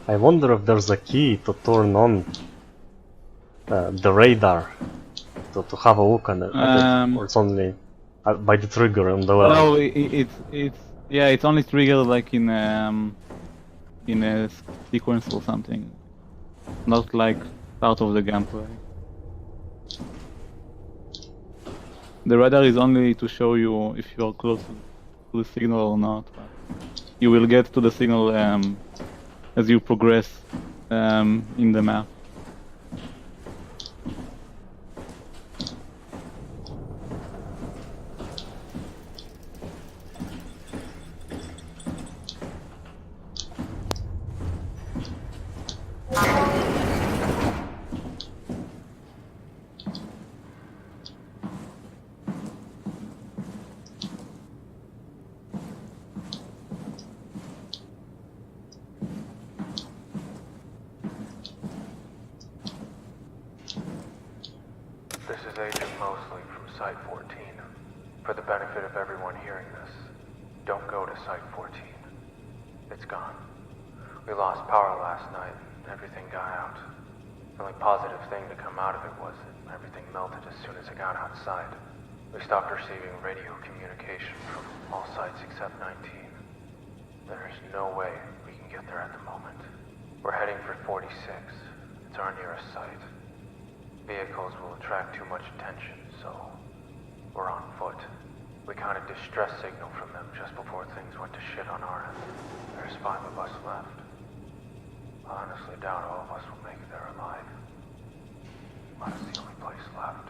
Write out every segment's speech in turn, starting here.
I wonder if there's a key to turn on the radar to have a look at it, or it's only by the trigger on the level. No, it's only triggered like in a sequence or something, not like part of the gameplay. The radar is only to show you if you are close to the signal or not. But you will get to the signal as you progress in the map. This is Agent Mosley from Site 14. For the benefit of everyone hearing this, don't go to Site 14. It's gone. We lost power last night and everything got out. The only positive thing to come out of it was that everything melted as soon as it got outside. We stopped receiving radio communication from all sites except 19. There's no way we can get there at the moment. We're heading for 46. It's our nearest site. Vehicles will attract too much attention, so we're on foot. We caught a distress signal from them just before things went to shit on our end. There's 5 of us left. I honestly doubt all of us will make it there alive. But it's the only place left.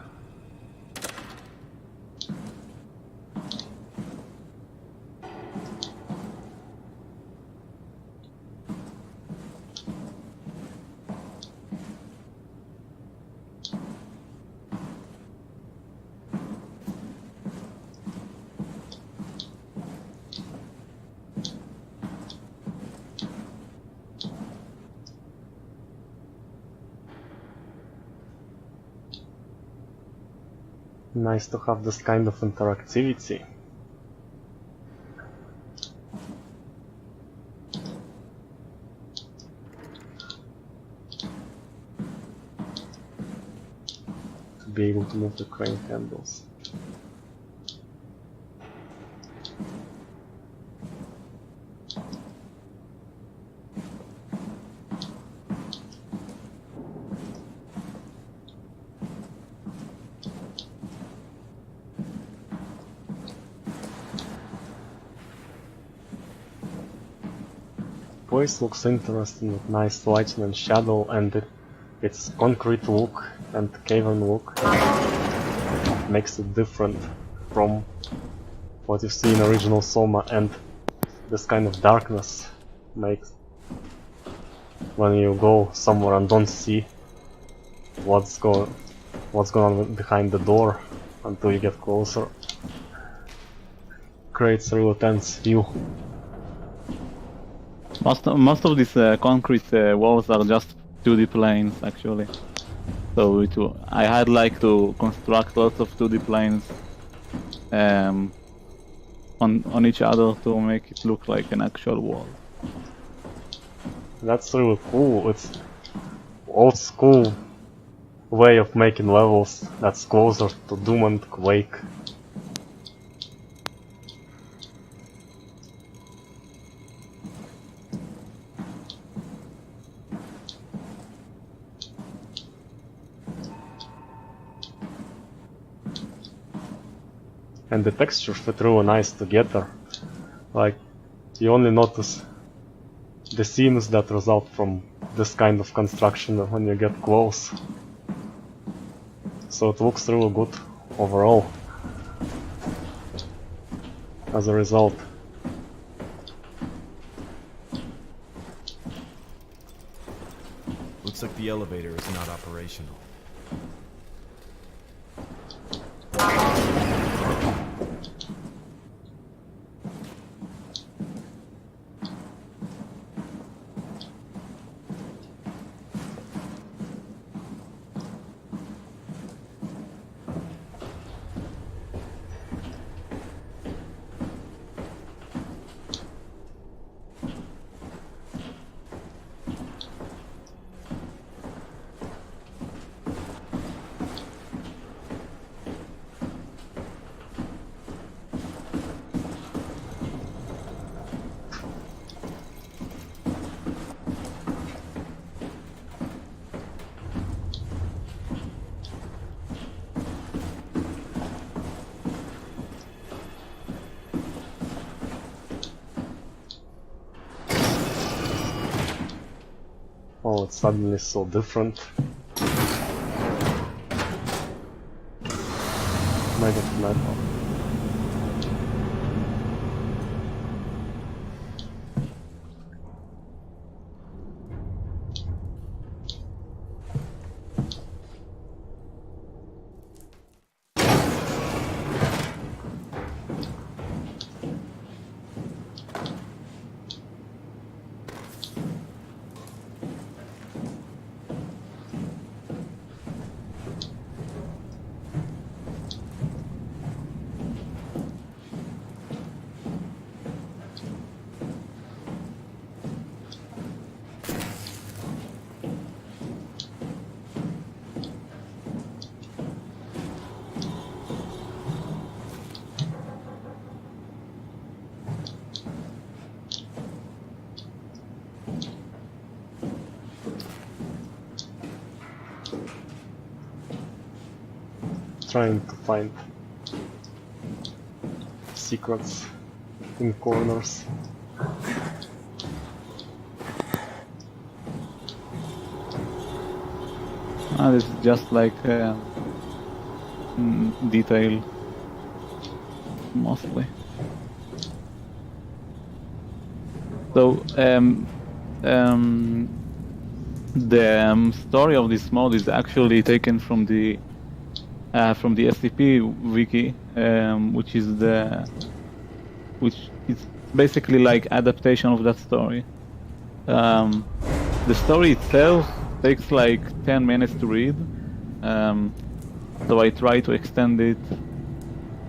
Nice to have this kind of interactivity. To be able to move the crane handles. Place looks interesting with nice lighting and shadow, and its concrete look and cavern look makes it different from what you see in original SOMA, and this kind of darkness makes when you go somewhere and don't see what's going on behind the door until you get closer, creates a real tense view. Most of these concrete walls are just 2D planes actually. So I had like to construct lots of 2D planes on each other to make it look like an actual wall. That's really cool. It's old school way of making levels that's closer to Doom and Quake. And the textures fit really nice together. Like, you only notice the seams that result from this kind of construction when you get close. So it looks really good overall as a result. Looks like the elevator is not operational. Oh, it's suddenly so different. Mega metal. Trying to find secrets in corners. This is just like detail, mostly. So the story of this mod is actually taken from the SCP wiki, which is basically like adaptation of that story. The story itself takes like 10 minutes to read, so I try to extend it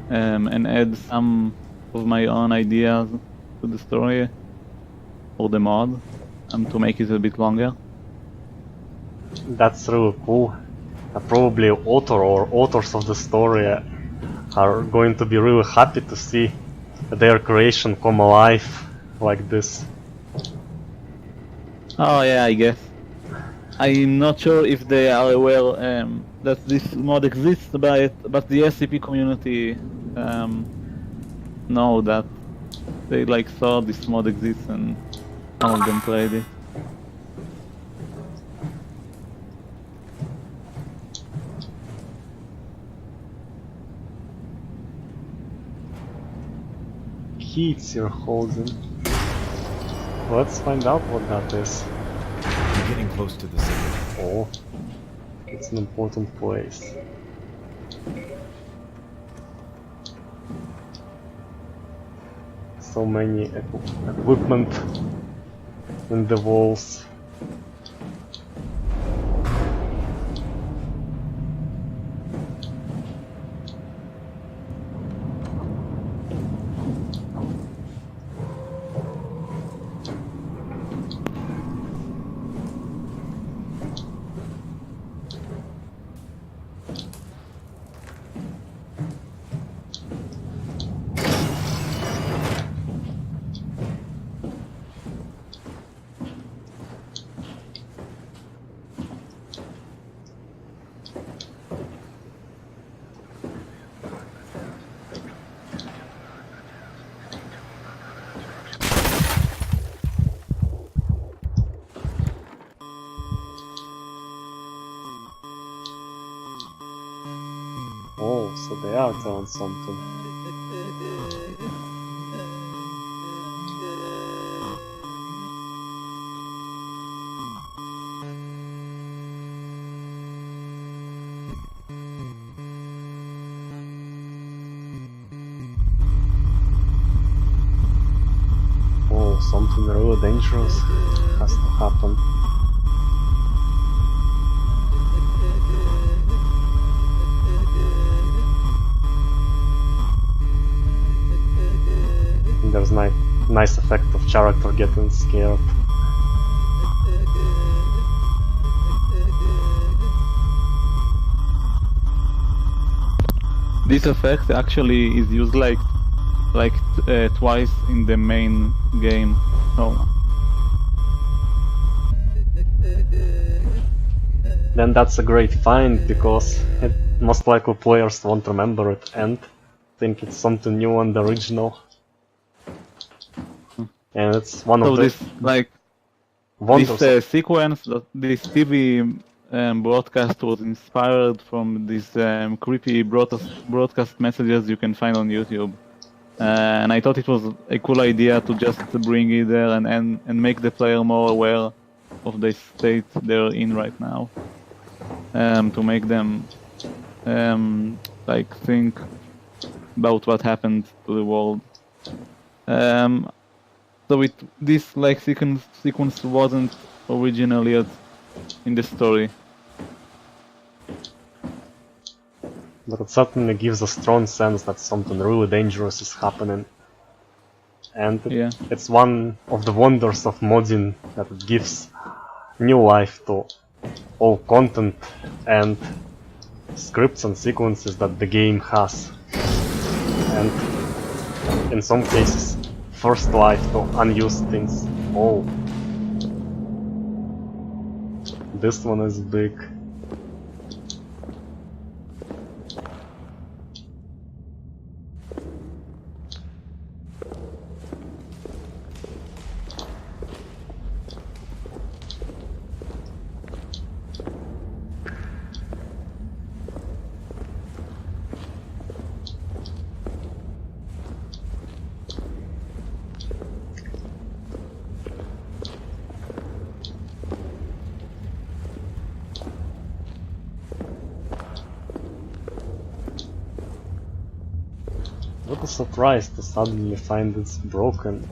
and add some of my own ideas to the story or the mod to make it a bit longer. That's really cool. Probably author or authors of the story are going to be really happy to see their creation come alive like this. Oh yeah, I guess. I'm not sure if they are aware that this mod exists, but the SCP community know that. They like saw this mod exists and some of them played it. Keys you're holding. Let's find out what that is. We're getting close to the city. Oh, it's an important place. So many equipment in the walls. Oh, so they are telling something. So something really dangerous has to happen. And there's nice effect of character getting scared. This effect actually is used like twice in the main game. SOMA. Then that's a great find, because most likely players won't remember it and think it's something new on the original. And it's one So of the this wonders. this sequence, this TV broadcast was inspired from these creepy broadcast messages you can find on YouTube. And I thought it was a cool idea to just bring it there and make the player more aware of the state they're in right now. To make them like think about what happened to the world. So this like sequence wasn't original yet in the story. But it certainly gives a strong sense that something really dangerous is happening. And it's one of the wonders of modding, that it gives new life to all content and scripts and sequences that the game has. And in some cases, first life to unused things. Oh. This one is big. What a surprise to suddenly find it's broken.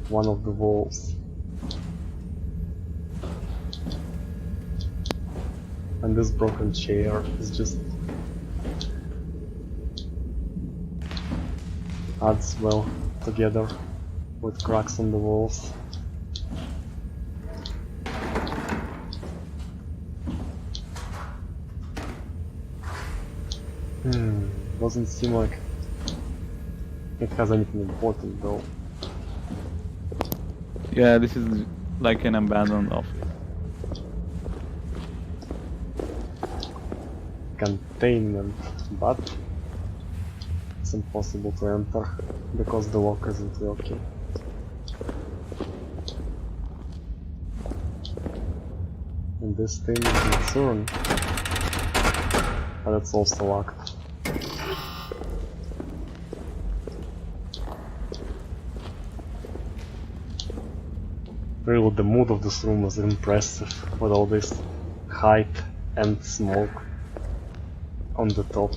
One of the walls. And this broken chair is just adds well together with cracks on the walls. Doesn't seem like it has anything important though. Yeah, this is like an abandoned office. Containment, but it's impossible to enter because the lock isn't working. And this thing is in turn, but it's also locked. Really, the mood of this room was impressive, with all this height and smoke on the top.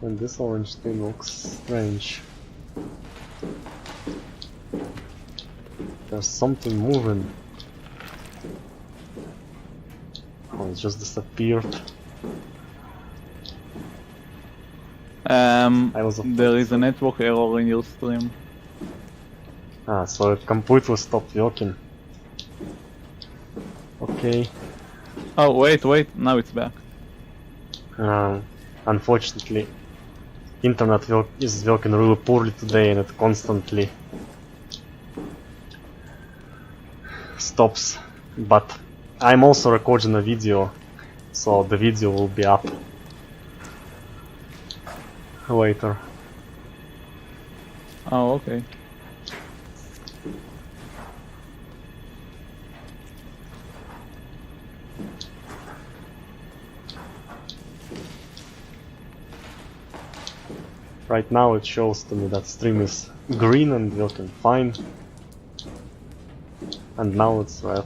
And this orange thing looks strange. There's something moving. Oh, it just disappeared. There is a network error in your stream. So it completely stopped working. Okay. Oh, wait, now it's back. Unfortunately, internet is working really poorly today, and it constantly stops. But I'm also recording a video, so the video will be up later. Oh, okay. Right now it shows to me that stream is green and working fine. And now it's red.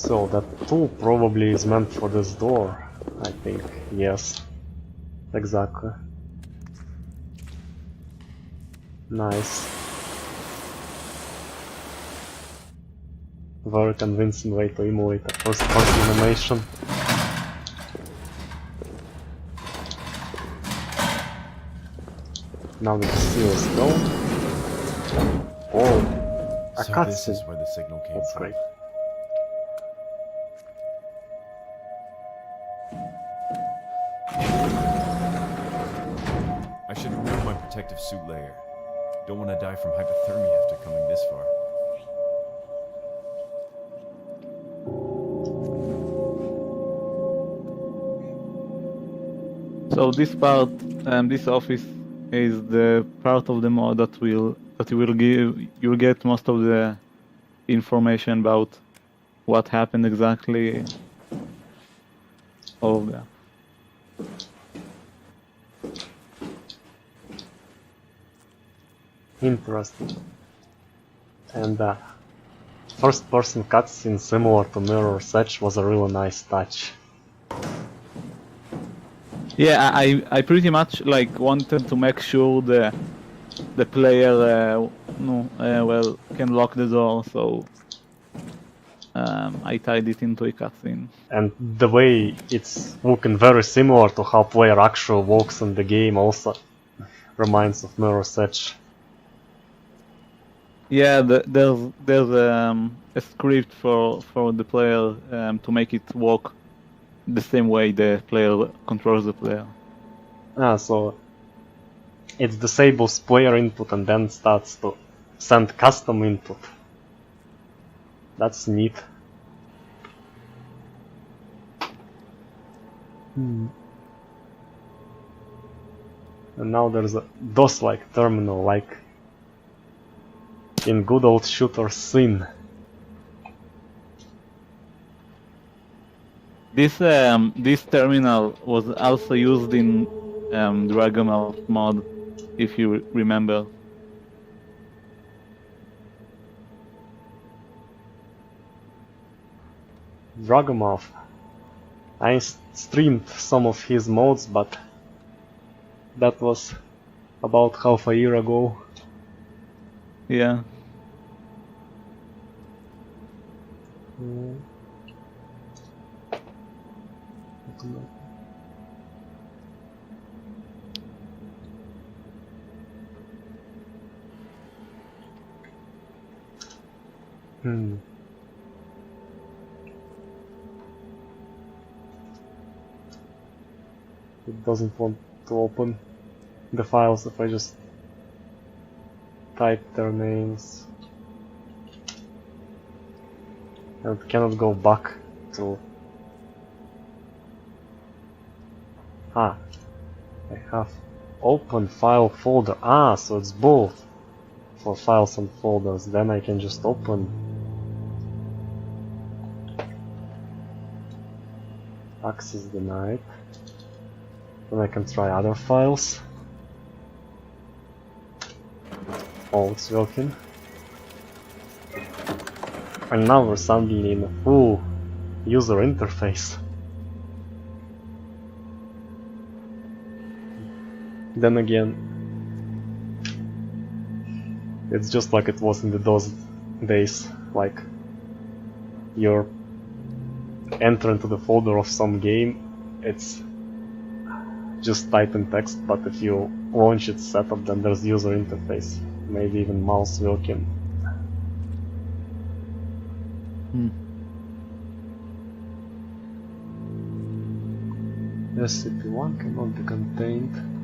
So that tool probably is meant for this door, I think. Yes. Exactly. Nice. Very convincing way to emulate a first-person animation. Now we can see let's go. Oh, a So this is cutscene. where the signal came That's from. great. I should remove my protective suit layer. Don't want to die from hypothermia after coming this far. So this part, this office, is the part of the mod that you will give. You'll get most of the information about what happened exactly. All of that. Interesting. And first-person cutscene similar to Mirror's Edge was a really nice touch. Yeah, I pretty much like wanted to make sure the player well can lock the door, so I tied it into a cutscene. And the way it's looking very similar to how player actually walks in the game also reminds of Mirror's Edge. Yeah, there's a script for the player to make it walk the same way the player controls the player. So it disables player input and then starts to send custom input. That's neat. And now there's a DOS-like terminal, like in good old shooter scene. This terminal was also used in Dragonmouth mod, if you remember. Dragonmouth. I streamed some of his mods, but that was about half a year ago. Yeah. It doesn't want to open the files if I just type their names. And it cannot go back to... I have open file folder. So it's both for files and folders. Then I can just open access denied. Then I can try other files. Oh, it's working. And now we're suddenly in a full user interface. Then again, it's just like it was in the DOS days, like you're entering to the folder of some game, it's just type in text, but if you launch its setup, then there's user interface, maybe even mouse working. SCP-1 cannot be contained.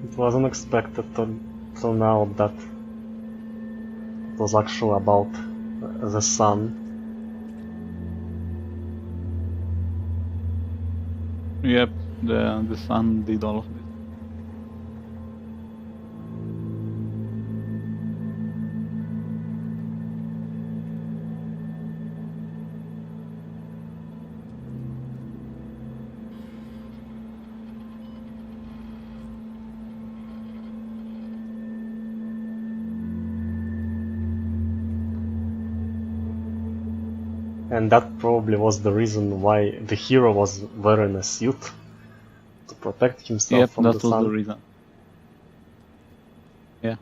It was unexpected till now that it was actually about the sun. Yep, the sun did all of this. And that probably was the reason why the hero was wearing a suit to protect himself Yep, from that the was sun. the reason. Yeah.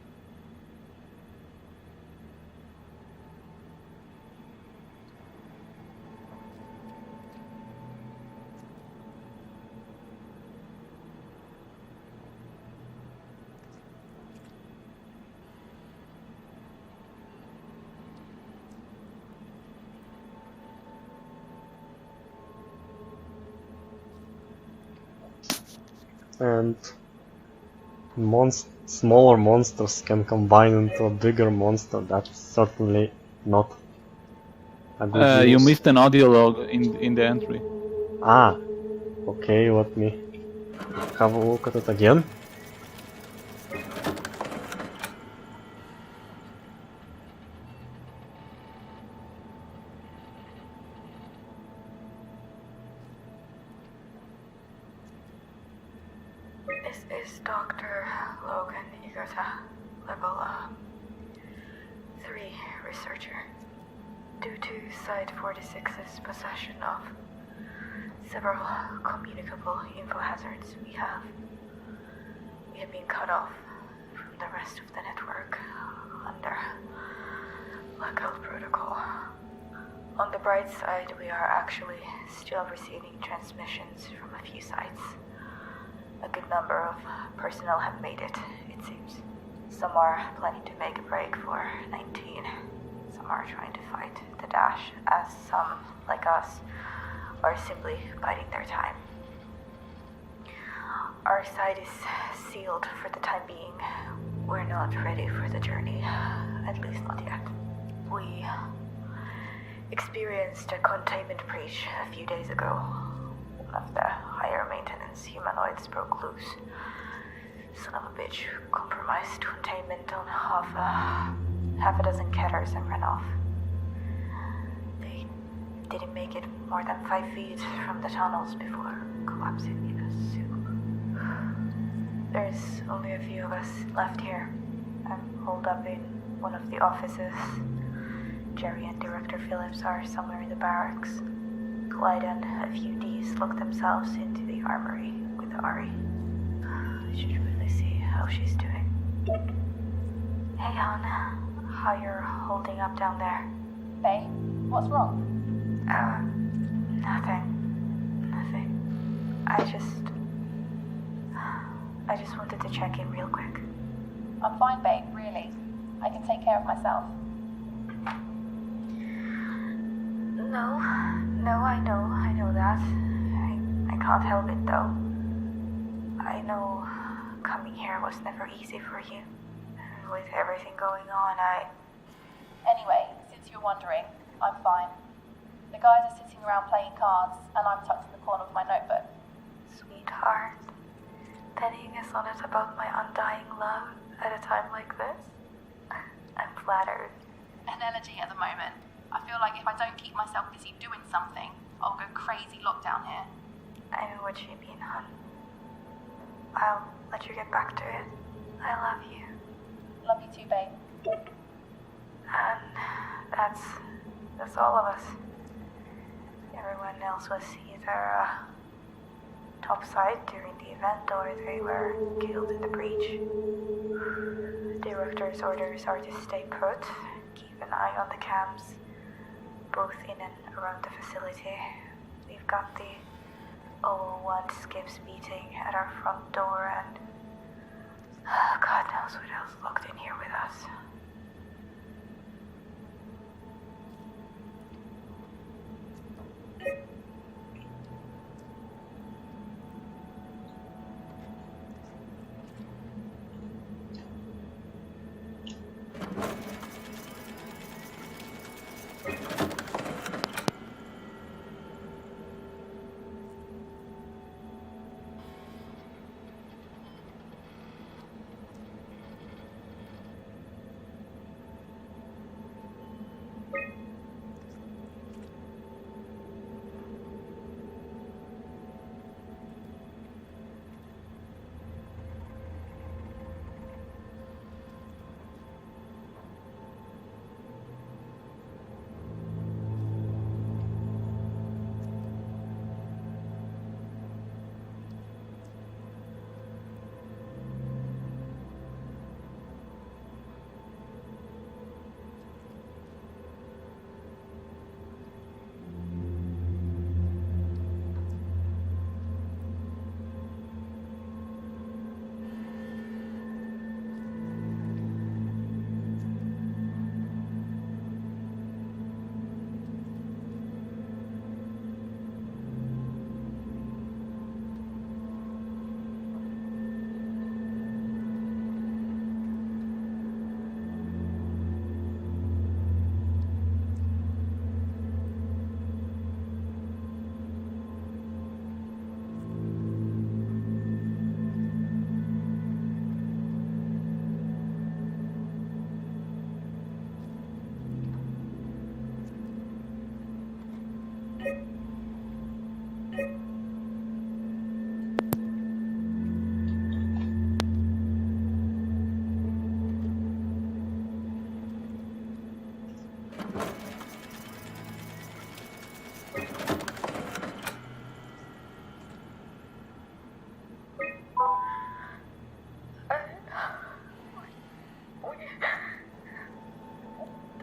And smaller monsters can combine into a bigger monster. That's certainly not a good You news. missed an audio log in the entry. Ah, okay, let me have a look at it again. This is Dr. Logan Igata, level 3 researcher. Due to Site 46's possession of several communicable info hazards, we have been cut off from the rest of the network under lockout protocol. On the bright side, we are actually still receiving transmissions from a few sites. A good number of personnel have made it seems. Some are planning to make a break for 19. Some are trying to fight the dash, as some, like us, are simply biding their time. Our site is sealed for the time being. We're not ready for the journey, at least not yet. We experienced a containment breach a few days ago. One of the higher maintenance humanoids broke loose. Son of a bitch compromised containment on half a dozen ketters and ran off. They didn't make it more than 5 feet from the tunnels before collapsing in a soup. There's only a few of us left here. I'm holed up in one of the offices. Jerry and Director Phillips are somewhere in the barracks. Clyde and a few Ds locked themselves into the armory with Ari. I should really see how she's doing. Hey, hon. How you're holding up down there? Babe, what's wrong? Nothing. I just wanted to check in real quick. I'm fine, babe, really. I can take care of myself. No, I know that. I can't help it though. I know coming here was never easy for you. And with everything going on, Anyway, since you're wondering, I'm fine. The guys are sitting around playing cards, and I'm tucked in the corner with my notebook. Sweetheart, penning a sonnet about my undying love at a time like this? I'm flattered. An elegy at the moment. I feel like if I don't keep myself busy doing something, I'll go crazy lockdown here. I know what you mean, hon. I'll let you get back to it. I love you. Love you too, babe. And that's all of us. Everyone else was either topside during the event or they were killed in the breach. Director's orders are to stay put, keep an eye on the cams, both in and around the facility. We've got the 001 skips beating at our front door and God knows what else locked in here with us.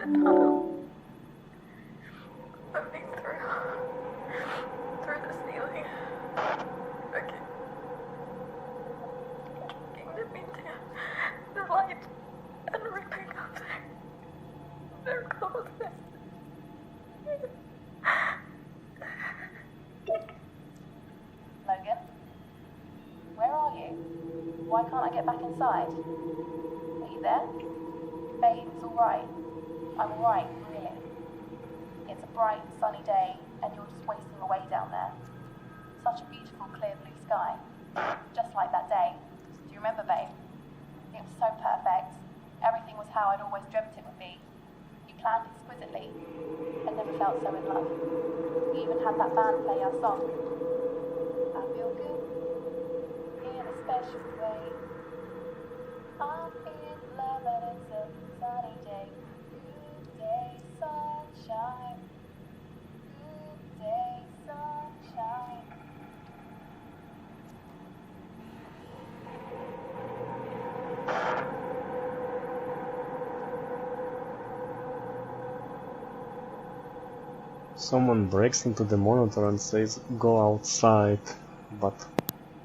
the tunnel. Moving through the ceiling. Okay. Dragging them into the light and ripping up their clothes. Logan? Where are you? Why can't I get back inside? Are you there? Babe, it's alright. I'm alright, really. It's a bright, sunny day, and you're just wasting away down there. Such a beautiful, clear blue sky. Just like that day. Do you remember, babe? It was so perfect. Everything was how I'd always dreamt it would be. You planned exquisitely. I never felt so in love. You even had that band play our song. I feel good in a special way. I'm in love and it's a sunny day. Good day, sunshine. Good day, sunshine. Someone breaks into the monitor and says, "Go outside," but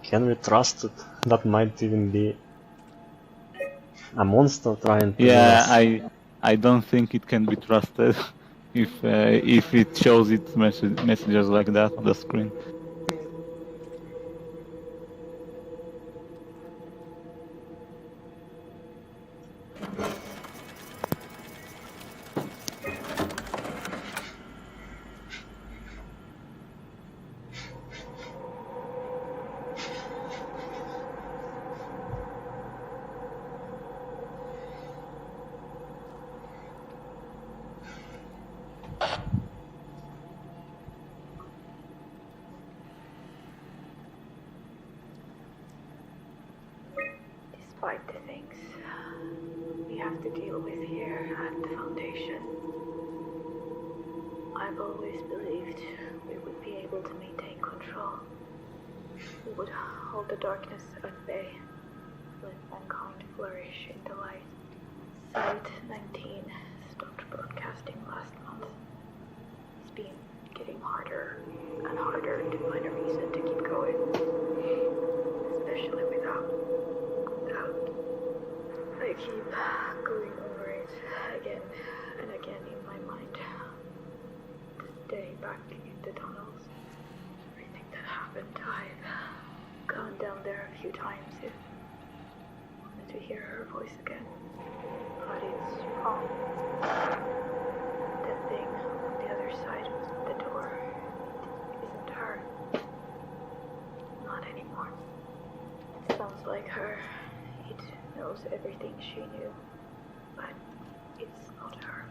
can we trust it? That might even be a monster trying to Yeah, kill us. I don't think it can be trusted if it shows its messages like that on the screen. Despite the things we have to deal with here at the Foundation, I've always believed we would be able to maintain control. We would hold the darkness at bay, let mankind flourish in the light. Site 19 stopped broadcasting last month. It's been getting harder and harder to find a reason to keep going, especially without. I keep going over it again and again in my mind. The day back in the tunnels, everything that happened, I've gone down there a few times if I wanted to hear her voice again. But it's wrong. That thing on the other side of the door, it isn't her. Not anymore. It sounds like her. It knows everything she knew, but it's not her.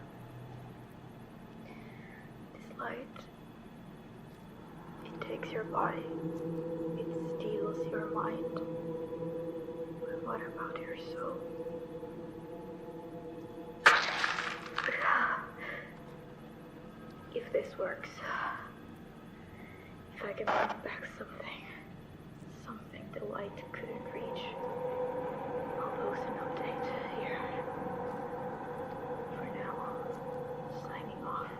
This light, it takes your body, it steals your mind. But what about your soul? If this works, if I can bring back something the light couldn't reach, I'll post an update here. For now, signing off.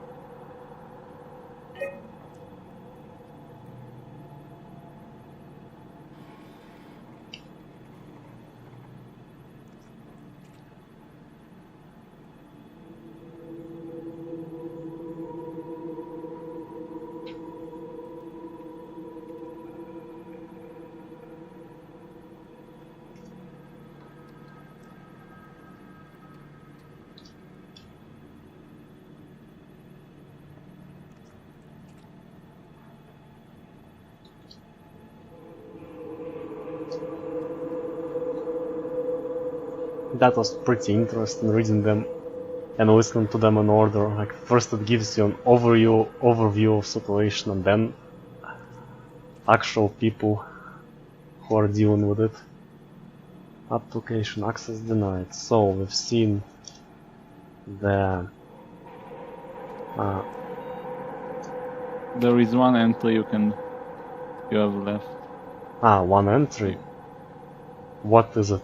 That was pretty interesting, reading them and listening to them in order. Like, first it gives you an overview of situation, and then actual people who are dealing with it. Application access denied. So we've seen the There is one entry you have left. one entry. What is it?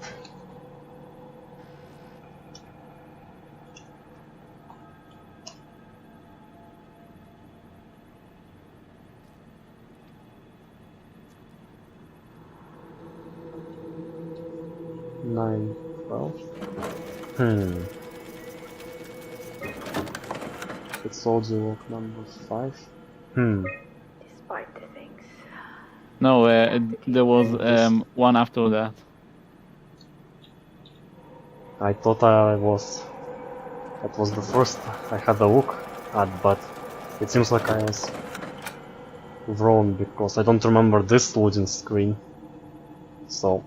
9, 12. Hmm. It's audio log number 5. Hmm. Despite the things. No, there was This- one after that. I thought that was the first I had a look at, but it seems like I was wrong because I don't remember this loading screen. So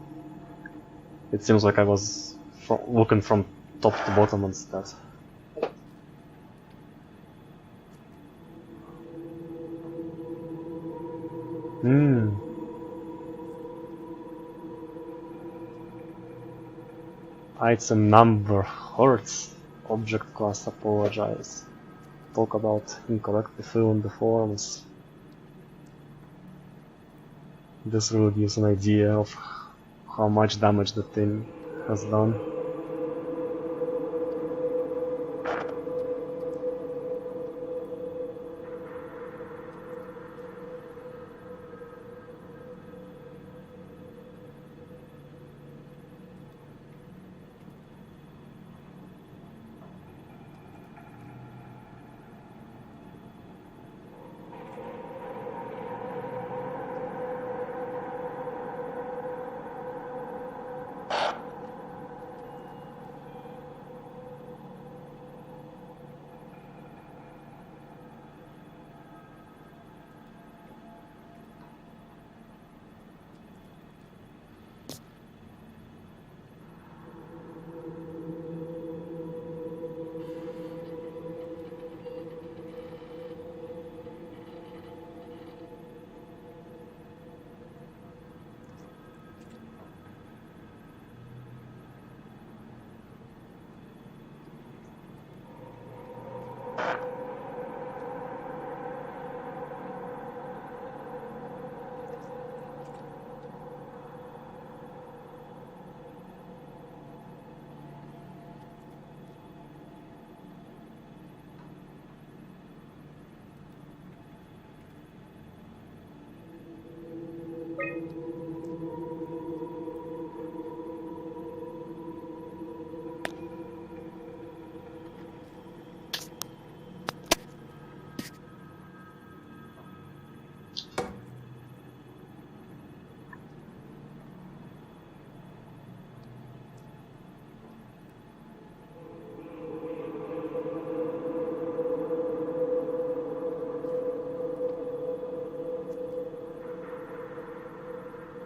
it seems like I was looking from top to bottom instead. Hmm. Item number hurts. Object class apologize. Talk about incorrectly filling the forms. This really gives an idea of how much damage the thing has done.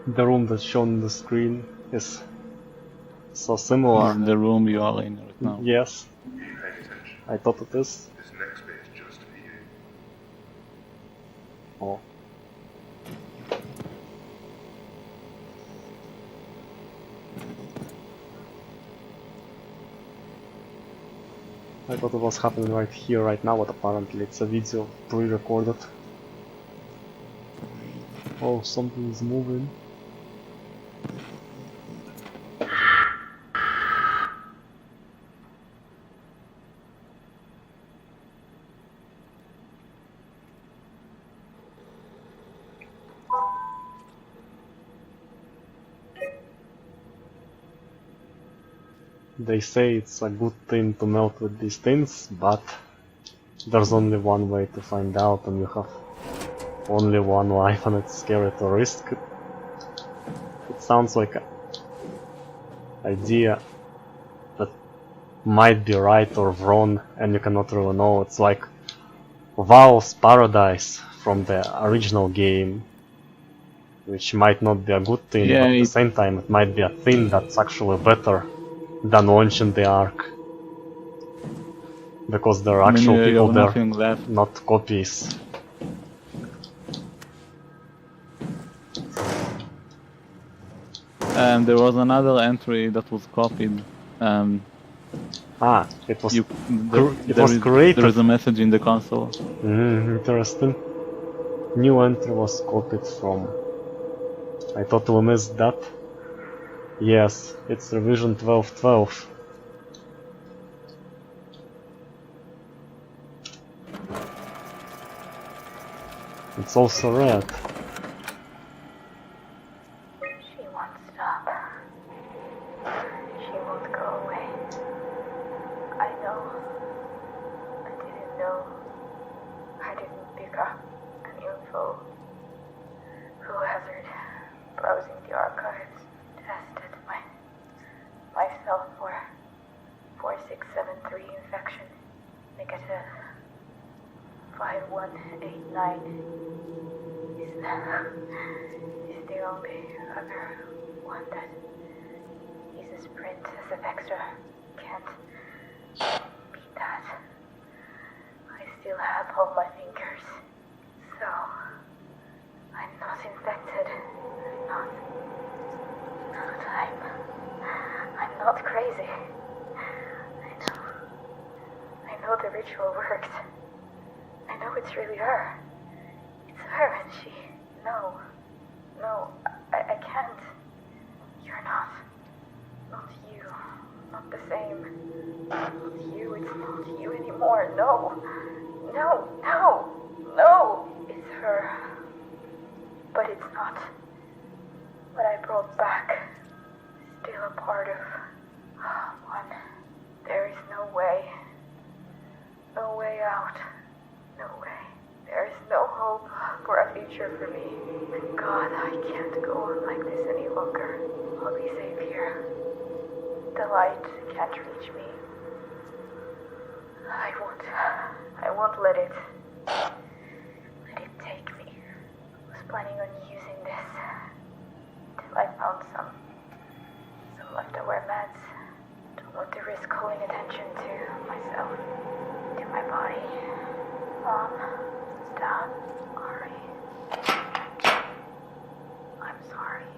The room that's shown on the screen is so similar. Is the room you are in right now. Yes, Keep paying attention. I thought it is. This next bit is just for you. Oh. I thought it was happening right here, right now, but apparently it's a video pre-recorded. Oh, something is moving. They say it's a good thing to melt with these things, but there's only one way to find out, and you have only one life, and it's scary to risk. It sounds like an idea that might be right or wrong, and you cannot really know. It's like Valve's Paradise from the original game, which might not be a good thing, Yeah, but at the same time it might be a thing that's actually better than launching the Ark. Because there are actual you people have there, nothing left. not copies. There was another entry that was copied. Ah, it was It was created. There is a message in the console. Interesting. New entry was copied from. I totally missed that. Yes, it's revision 12.12. It's also red. She won't stop. cell for 4673 infection. Negative 5189 is the only other one that uses print as a vector. Can't beat that. I still have all my fingers, so I'm not infected. I'm not crazy. I know the ritual worked. I know it's really her. It's her and she... No, I can't. You're not. Not you. Not the same. Not you, it's not you anymore. No. It's her. But it's not what I brought back. Still a part of one. There is no way. No way out. No way. There is no hope for a future for me. God, I can't go on like this any longer. I'll be safe here. The light can't reach me. I won't let it take me. I was planning on using this till I found some leftover meds. Don't want to risk calling attention to myself, to my body. Mom, Dad, Ari. I'm sorry.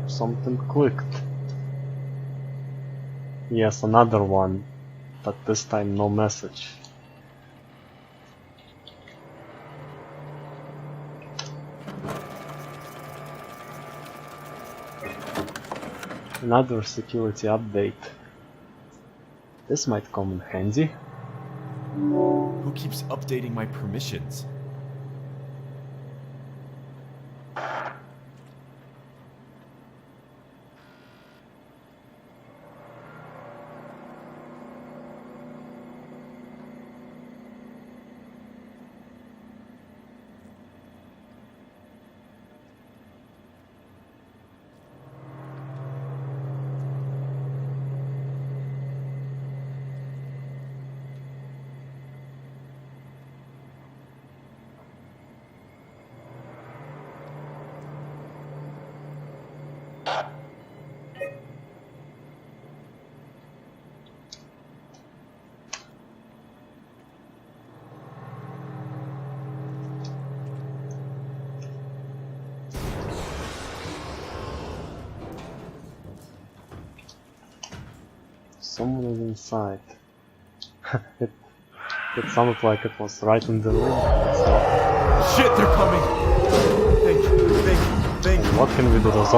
Something clicked. Yes, another one, but this time no message. Another security update. This might come in handy. Who keeps updating my permissions? Someone is inside. it sounded like it was right in the room. It's not. Shit, they're coming! Thank you. What can we do? There's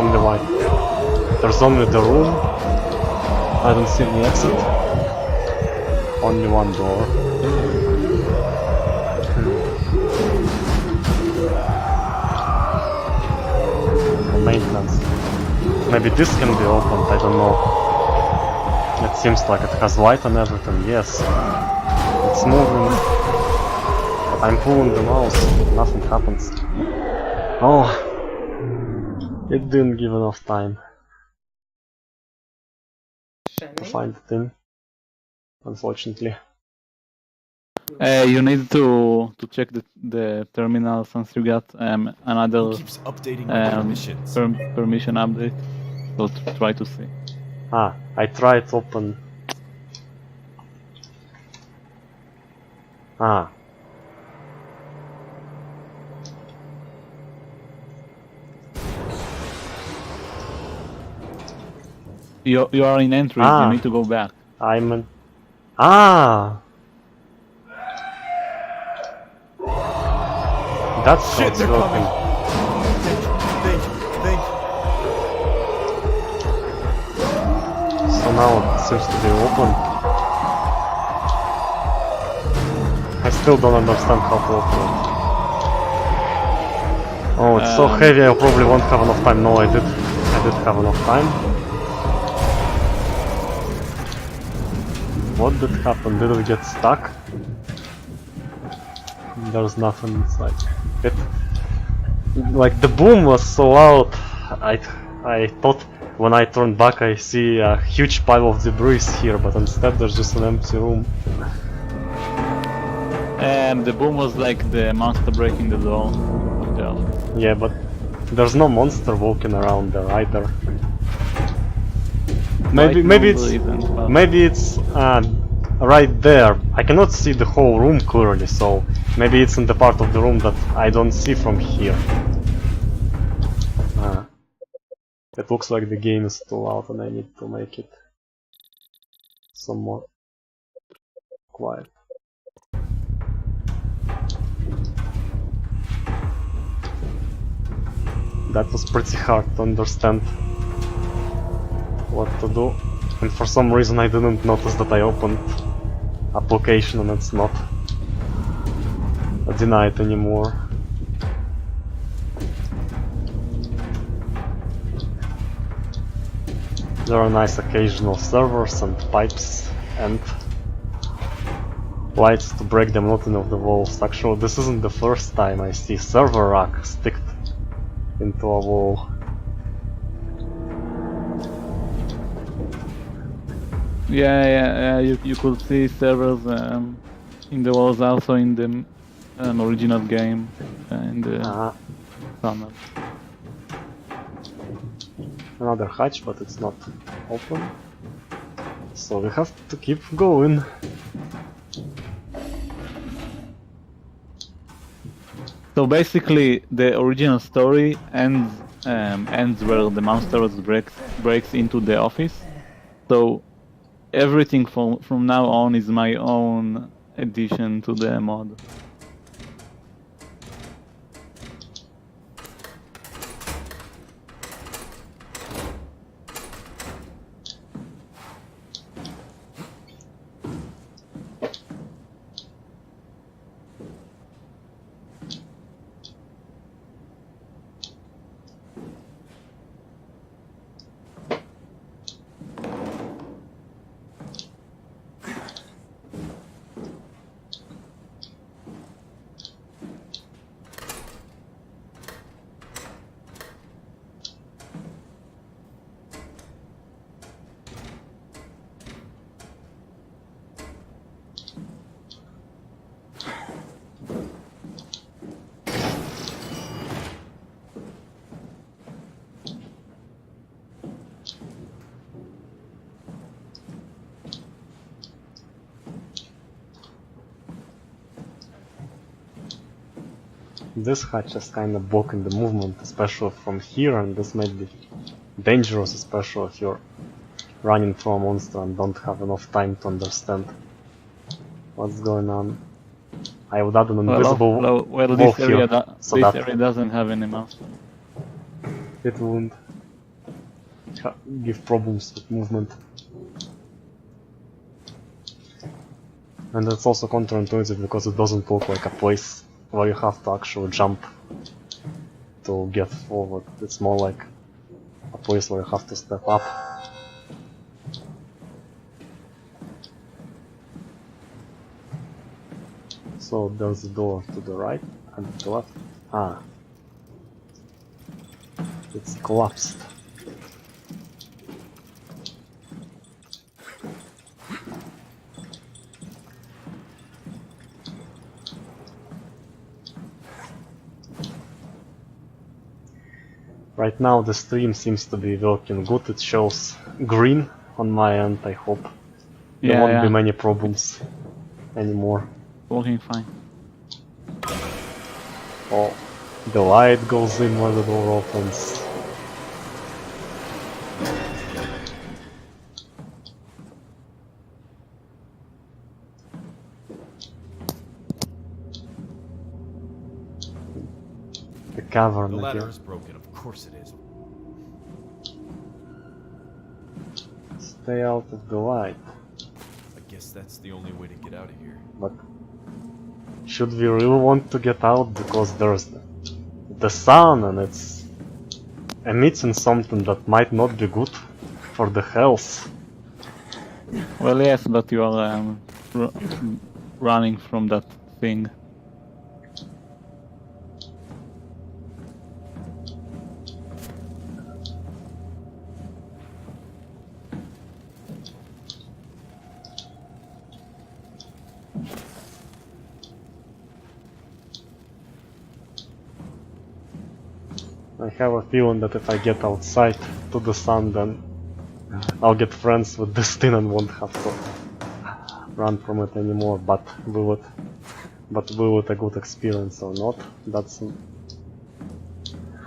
only the room. I don't see any exit. Only one door. The maintenance. Maybe this can be opened, I don't know. It seems like it has light and everything, yes. It's moving. But I'm pulling the mouse, nothing happens. Oh, it didn't give enough time to find the thing, unfortunately. You need to check the terminal since you got another Who keeps updating my permissions? permission update. So try to see. Ah, I tried to open. Ah. You are in entry. Ah. You need to go back. I'm an... Ah! That's how Shit, it's they're working. Thank you. So now it seems to be open. I still don't understand how to open it. Oh, it's so heavy I probably won't have enough time. No, I did have enough time. What did happen? Did it get stuck? There's nothing inside. Like the boom was so loud, I thought when I turned back I see a huge pile of debris here, but instead there's just an empty room. And the boom was like the monster breaking the door of the office. Yeah, but there's no monster walking around there either. Maybe Right now it's there isn't, but- maybe it's right there. I cannot see the whole room clearly, so maybe it's in the part of the room that I don't see from here. It looks like the game is too loud and I need to make it some more quiet. That was pretty hard to understand what to do, and for some reason I didn't notice that I opened application and it's not denied anymore. There are nice occasional servers and pipes and lights to break the monotony of the walls. Actually, this isn't the first time I see server rack sticked into a wall. Yeah, you could see servers in the walls also in the original game, in the tunnel. Another hatch, but it's not open. So we have to keep going. So basically, the original story ends where the monster breaks into the office. So everything from now on is my own addition to the mod. This hatch is kinda blocking the movement, especially from here, and this might be dangerous, especially if you're running through a monster and don't have enough time to understand what's going on. I would add an invisible wall this here, area, so this that area doesn't have any monster. it won't give problems with movement. And it's also counterintuitive because it doesn't look like a place where you have to actually jump to get forward. It's more like a place where you have to step up. So there's a door to the right and to the left. It's collapsed. Right now the stream seems to be working good. It shows green on my end. I hope there won't be many problems anymore. Working fine. Oh, the light goes in when the door opens. The cavern The ladder again. is broken, of course it is. Stay out of the light. I guess that's the only way to get out of here. But should we really want to get out? Because there's the sun and it's emitting something that might not be good for the health. Well, yes, but you are running from that thing. I have a feeling that if I get outside to the sun, then I'll get friends with this thing and won't have to run from it anymore. But will it a good experience or not? That's a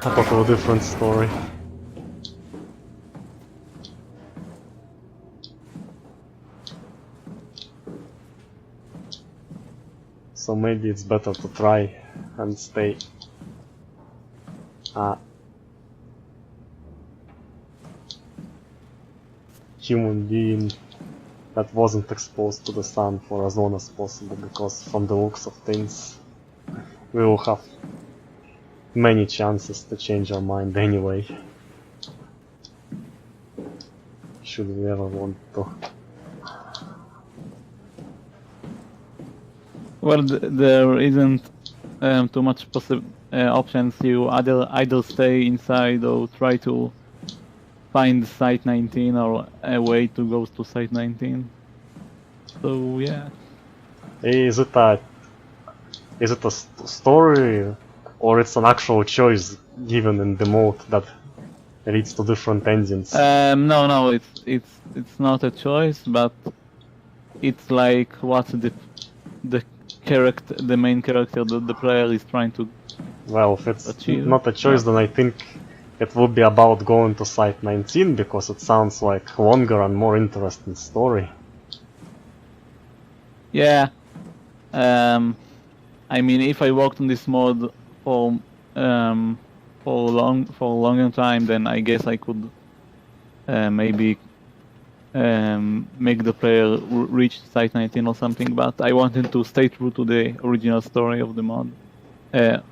totally different story. So maybe it's better to try and stay human being that wasn't exposed to the sun for as long as possible, because from the looks of things we will have many chances to change our mind anyway, should we ever want to. Well, there isn't too much options. You either stay inside or try to find Site 19 or a way to go to Site 19. So yeah. Is it a story, or it's an actual choice given in the mode that leads to different endings? No, it's not a choice, but it's like what the main character, the player is trying to. Well, if it's achieve. not a choice, then I think it would be about going to Site 19, because it sounds like longer and more interesting story. Yeah. I mean, if I worked on this mod for a longer time, then I guess I could maybe make the player reach Site 19 or something. But I wanted to stay true to the original story of the mod, the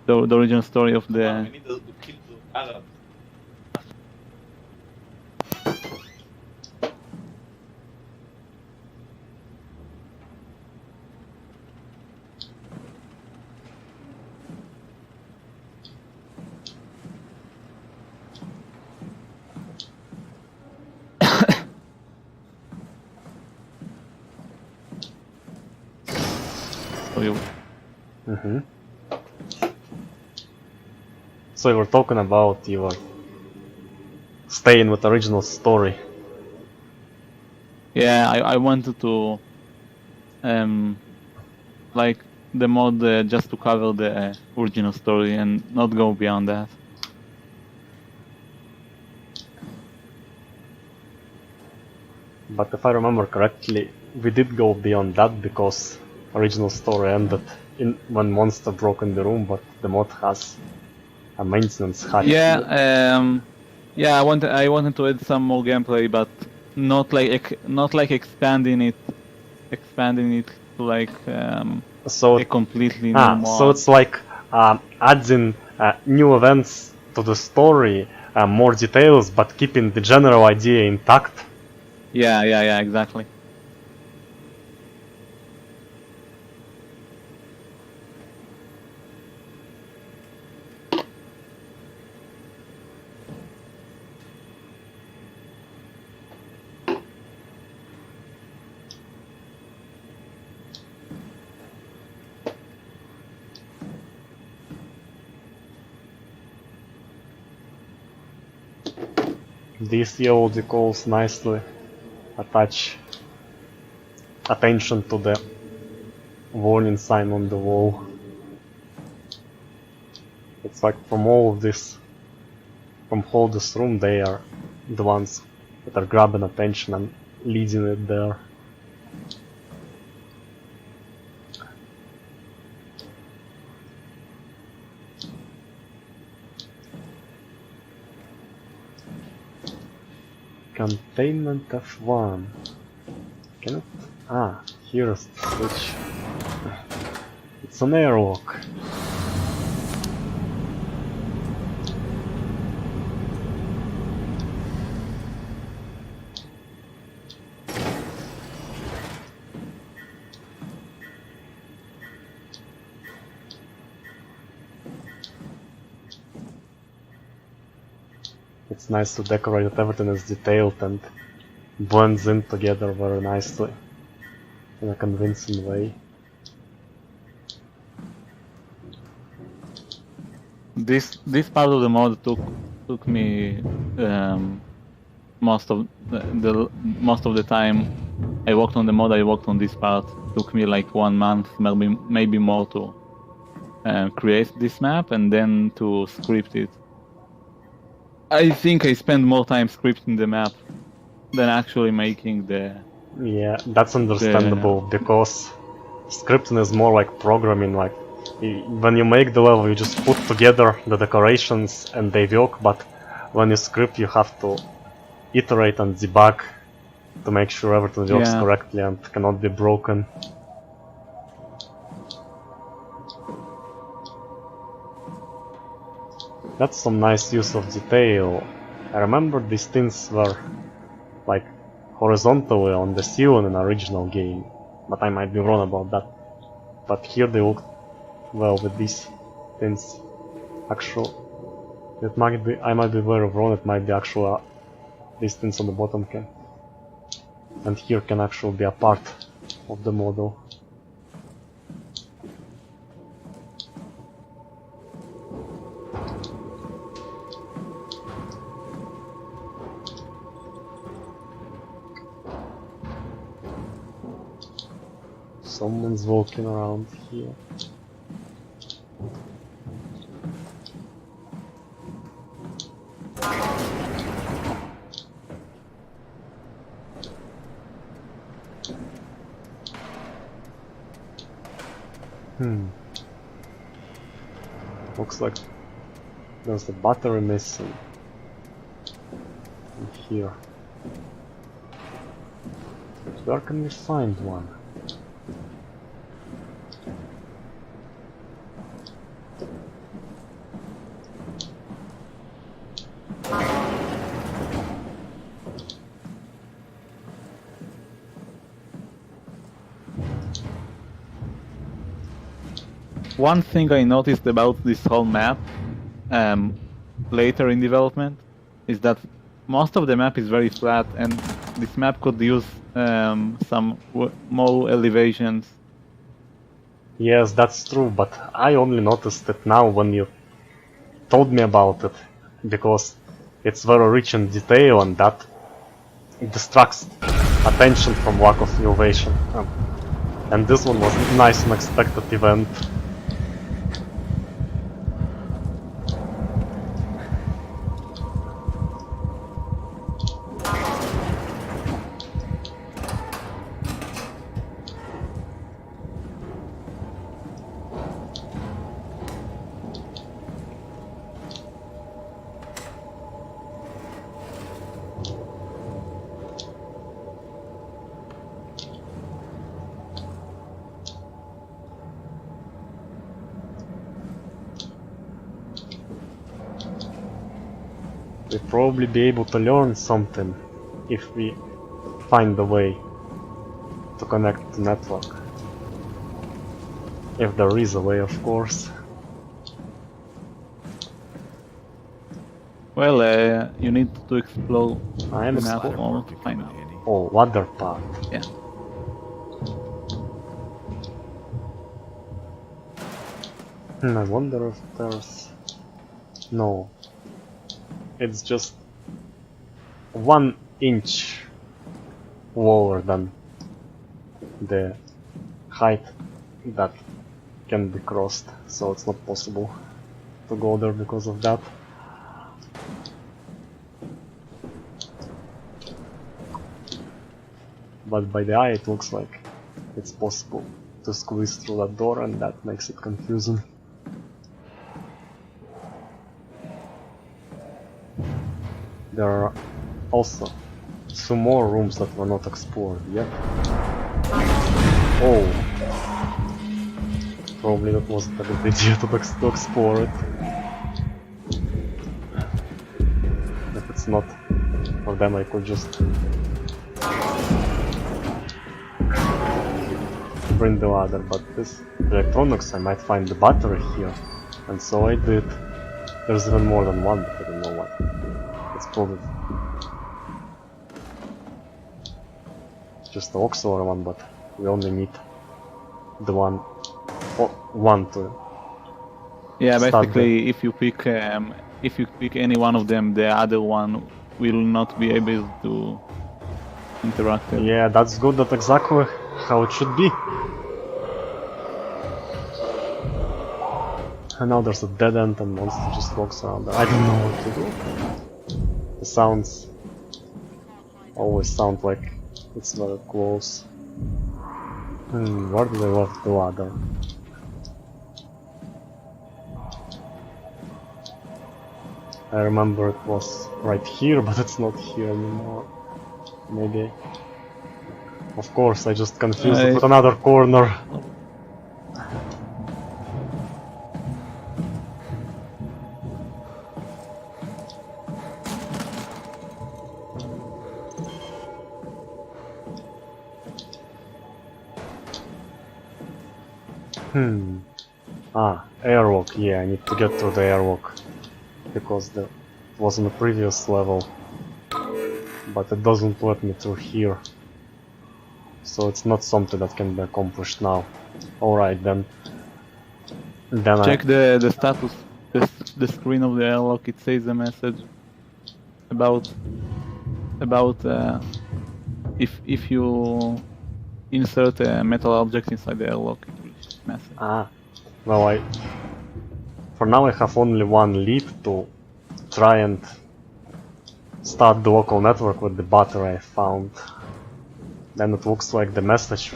original story of the. Mm-hmm. So you were talking about your staying with the original story. Yeah, I wanted to like the mod just to cover the original story and not go beyond that. But if I remember correctly, we did go beyond that, because original story ended when monster broke in the room, but the mod has a maintenance hack. Yeah, yeah. I wanted to add some more gameplay, but not like expanding it to like So a completely new mod. so it's like adding new events to the story, more details, but keeping the general idea intact. Yeah, exactly. These yellow decals nicely attach attention to the warning sign on the wall. It's like from all this room, they are the ones that are grabbing attention and leading it there. Containment F1. Can it? Here's the switch. It's an airlock. It's nice to decorate that everything is detailed and blends in together very nicely in a convincing way. this part of the mod took me most of the time I worked on the mod. I worked on this part. Took me like 1 month, maybe more to create this map and then to script it. I think I spent more time scripting the map than actually making the. Yeah, that's understandable because scripting is more like programming. Like when you make the level, you just put together the decorations and they work. But when you script, you have to iterate and debug to make sure everything works Yeah. correctly and cannot be broken. That's some nice use of detail. I remember these things were like horizontally on the ceiling in the original game, but I might be wrong about that. But here they look well with these things. Actual, it might be. I might be very wrong. It might be actual. These things on the bottom can, and here can actually be a part of the model. Someone's walking around here. Looks like there's a battery missing in here. Where can we find one? One thing I noticed about this whole map later in development is that most of the map is very flat, and this map could use some more elevations. Yes, that's true, but I only noticed it now when you told me about it, because it's very rich in detail and that it distracts attention from lack of innovation. And this one was a nice unexpected event. We'll probably be able to learn something if we find a way to connect the network. If there is a way, of course. Well, you need to explore I am the map exploring. more to find out. Handy. Oh, other part. Yeah. I wonder if there's... No. It's just 1 inch lower than the height that can be crossed, so it's not possible to go there because of that. But by the eye it looks like it's possible to squeeze through that door, and that makes it confusing. There are also 2 more rooms that were not explored yet. Oh! Probably that wasn't a good idea to explore it. If it's not for them, I could just bring the ladder, but this electronics, I might find the battery here, and so I did. There's even more than one, but I don't know what. It's probably just the auxiliary one, but we only need the one to Yeah, Start basically, if you pick any one of them, the other one will not be able to interact. Yeah, that's good. That's exactly how it should be. And now there's a dead end and monster just walks around there. I don't know what to do. The sounds always sound like it's very close. Where did I left the ladder? I remember it was right here, but it's not here anymore. Maybe. Of course, I just confused it with another corner. Airlock, yeah, I need to get through the airlock. Because it was in the previous level. But it doesn't let me through here. So it's not something that can be accomplished now. Alright then. Check the status, the screen of the airlock. It says a message about if you insert a metal object inside the airlock, it will message. Well, for now I have only one lead to try and start the local network with the battery I found. Then it looks like the message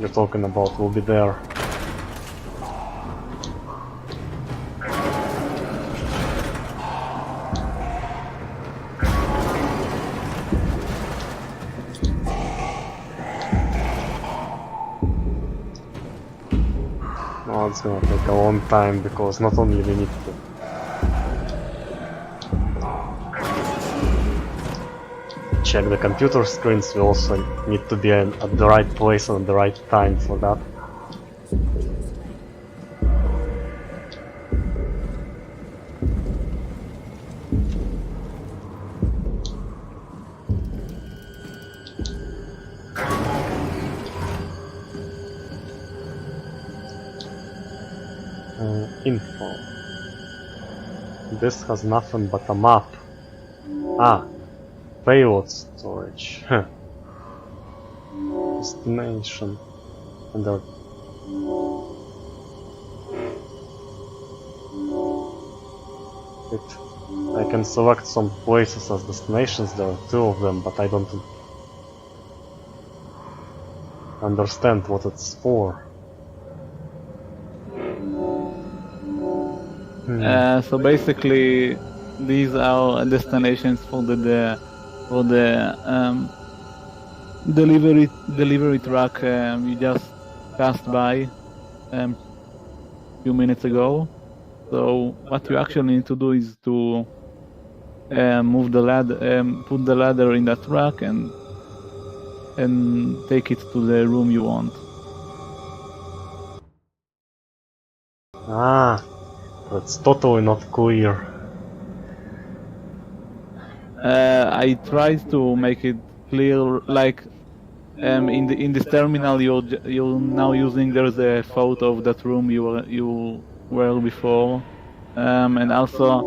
you're talking about will be there. Oh, it's gonna take a long time because not only we need to check the computer screens, we also need to be at the right place and at the right time for that. Info. This has nothing but a map. Payload storage. Destination. And there. I can select some places as destinations. There are 2 of them, but I don't understand what it's for. So basically, these are destinations for the delivery truck you just passed by a few minutes ago. So what you actually need to do is to move the ladder, put the ladder in that truck, and take it to the room you want. That's totally not clear. I tried to make it clear, like in this terminal you're now using. There's a photo of that room you were before, and also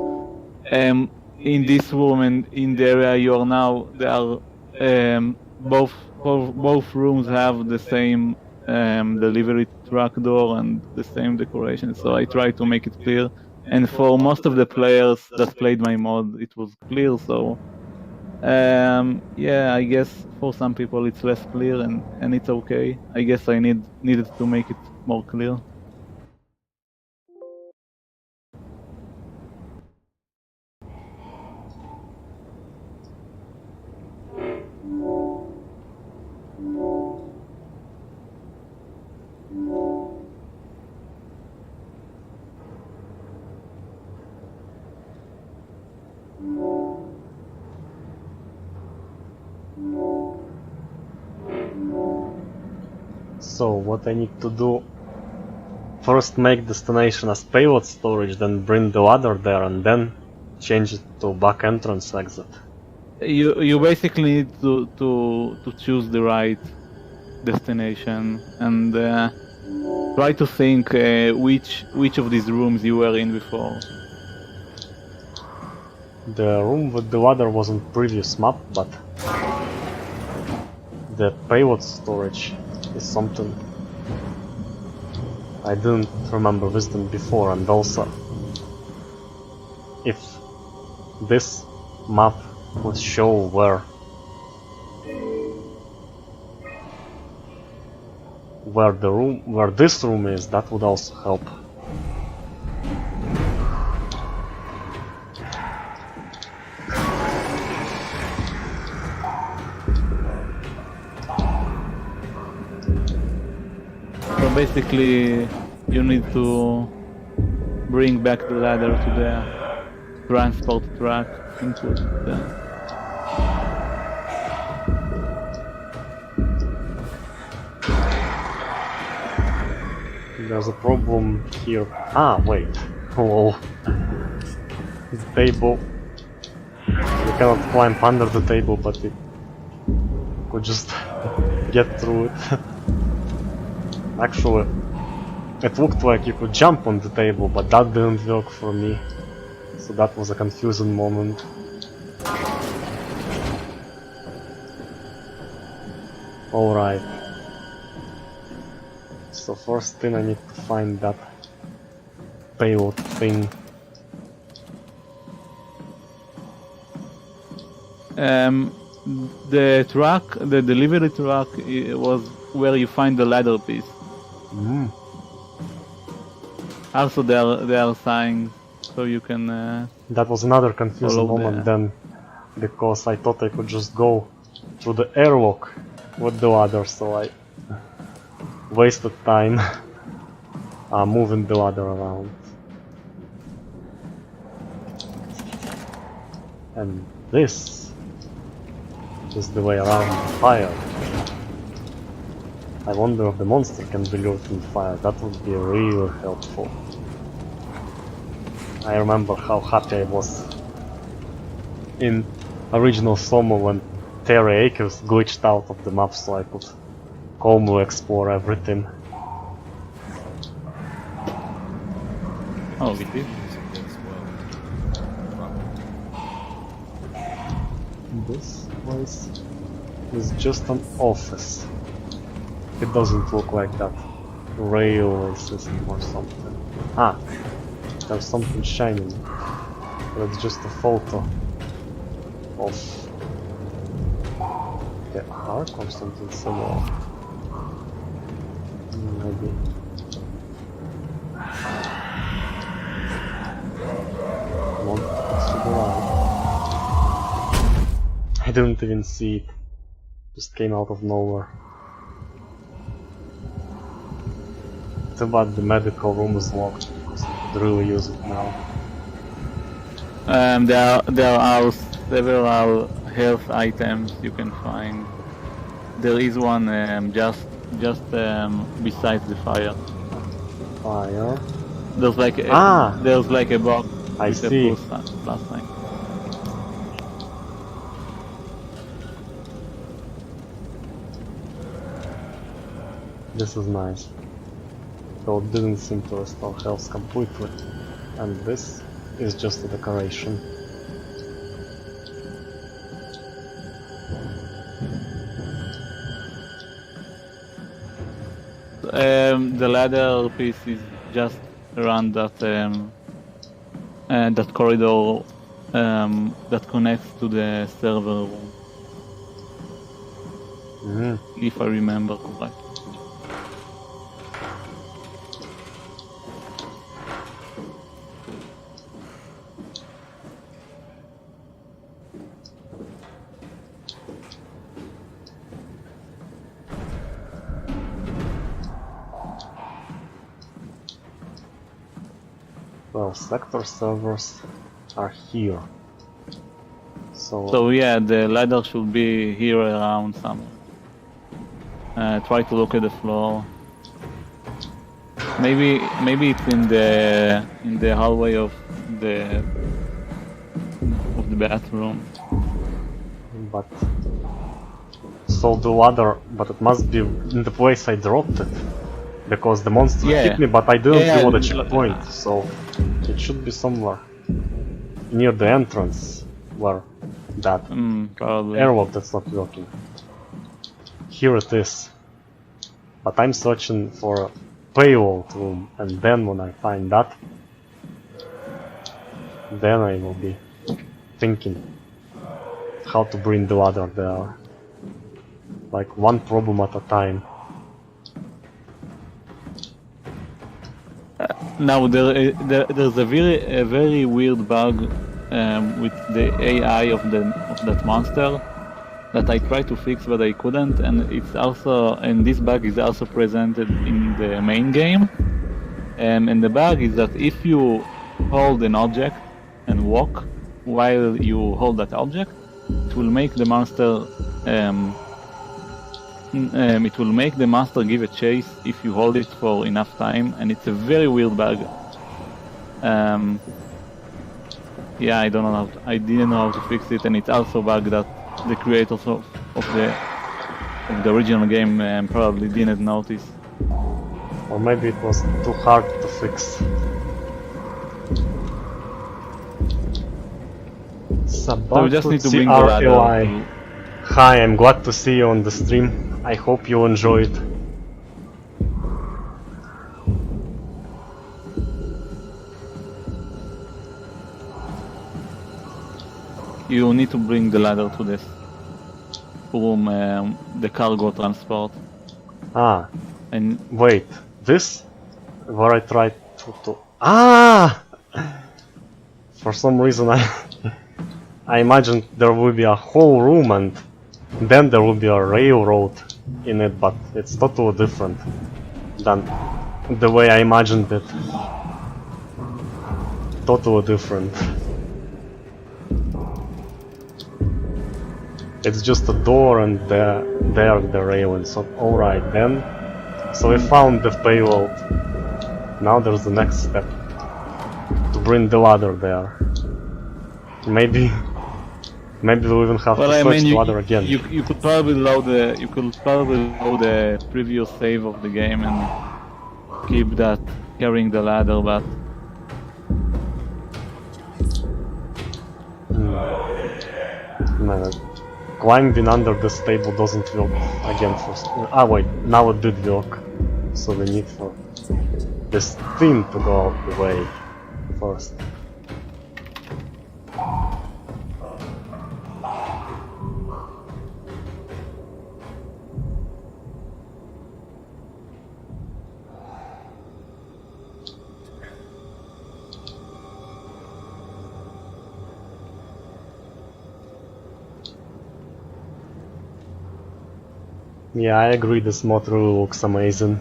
in this room and in the area you are now, there are both rooms have the same delivery truck door and the same decoration. So I tried to make it clear, and for most of the players that played my mod, it was clear. So yeah, I guess for some people it's less clear, and it's okay. I guess I needed to make it more clear. So what I need to do, first make destination as payload storage, then bring the ladder there, and then change it to back entrance exit. You basically need to choose the right destination, and Try to think which of these rooms you were in before. The room with the ladder was on previous map, but the payload storage is something I didn't remember visiting before, and also if this map would show where this room is, that would also help. So basically, you need to bring back the ladder to the transport track into the... There's a problem here. Ah, wait. Hello. The table. You cannot climb under the table, but it could just get through it. Actually, it looked like you could jump on the table, but that didn't work for me. So that was a confusing moment. Alright. So first thing I need to find that payload thing. The truck, the delivery truck, was where you find the ladder piece. Mm. Also, there are signs, so you can. That was another confusing Follow moment the- then, because I thought I could just go through the airlock with the ladder, so I wasted time moving the ladder around. And this is the way around the fire. I wonder if the monster can be lured in fire. That would be really helpful. I remember how happy I was in original SOMA when Terry Acres glitched out of the map so I could calmly explore everything. Oh, we did. This place is just an office. It doesn't look like that railway system or something. Ah, there's something shining. But it's just a photo of the arc or something similar. Maybe. Come on, to the right. I didn't even see it. Just came out of nowhere. Too bad the medical room is locked because I could really use it now. There are several health items you can find. There is one just beside the fire. Fire. There's like a, there's like a box I with see. a plus sign. This is nice. Though it didn't seem to restore health completely. And this is just a decoration. The ladder piece is just around that that corridor that connects to the server room, if I remember correctly. Well, sector servers are here. So yeah, the ladder should be here around somewhere. Try to look at the floor. Maybe it's in the hallway of the bathroom. But so the ladder, but it must be in the place I dropped it. Because the monster Yeah. hit me, but I didn't Yeah, reload a checkpoint, so it should be somewhere near the entrance where that Probably. airlock that's not working. Here it is. But I'm searching for a payload room, and then when I find that, then I will be thinking how to bring the ladder there. Like one problem at a time. Now there's a very weird bug with the AI of that monster that I tried to fix but I couldn't, and this bug is also presented in the main game. And the bug is that if you hold an object and walk while you hold that object, it will make the monster give a chase if you hold it for enough time, and it's a very weird bug. Yeah, I don't know I didn't know how to fix it, and it's also a bug that the creators of the original game probably didn't notice. Or maybe it was too hard to fix. So we just need to bring the ladder. CRLI. Hi, I'm glad to see you on the stream. I hope you enjoyed. You need to bring the ladder to this room, the cargo transport. Ah, And wait, this? Where I tried to... Ah! For some reason I imagined there will be a whole room and then there will be a railroad in it, but it's totally different than the way I imagined it. Totally different. It's just a door and there the railing, so alright then. So we found the payload. Now there's the next step. To bring the ladder there. Maybe we'll even have to search the ladder again. You could probably load the previous save of the game and keep that carrying the ladder, but No, climbing under this table doesn't work again first. Ah wait, now it did work. So we need for this thing to go out the way first. Yeah, I agree, this mod really looks amazing.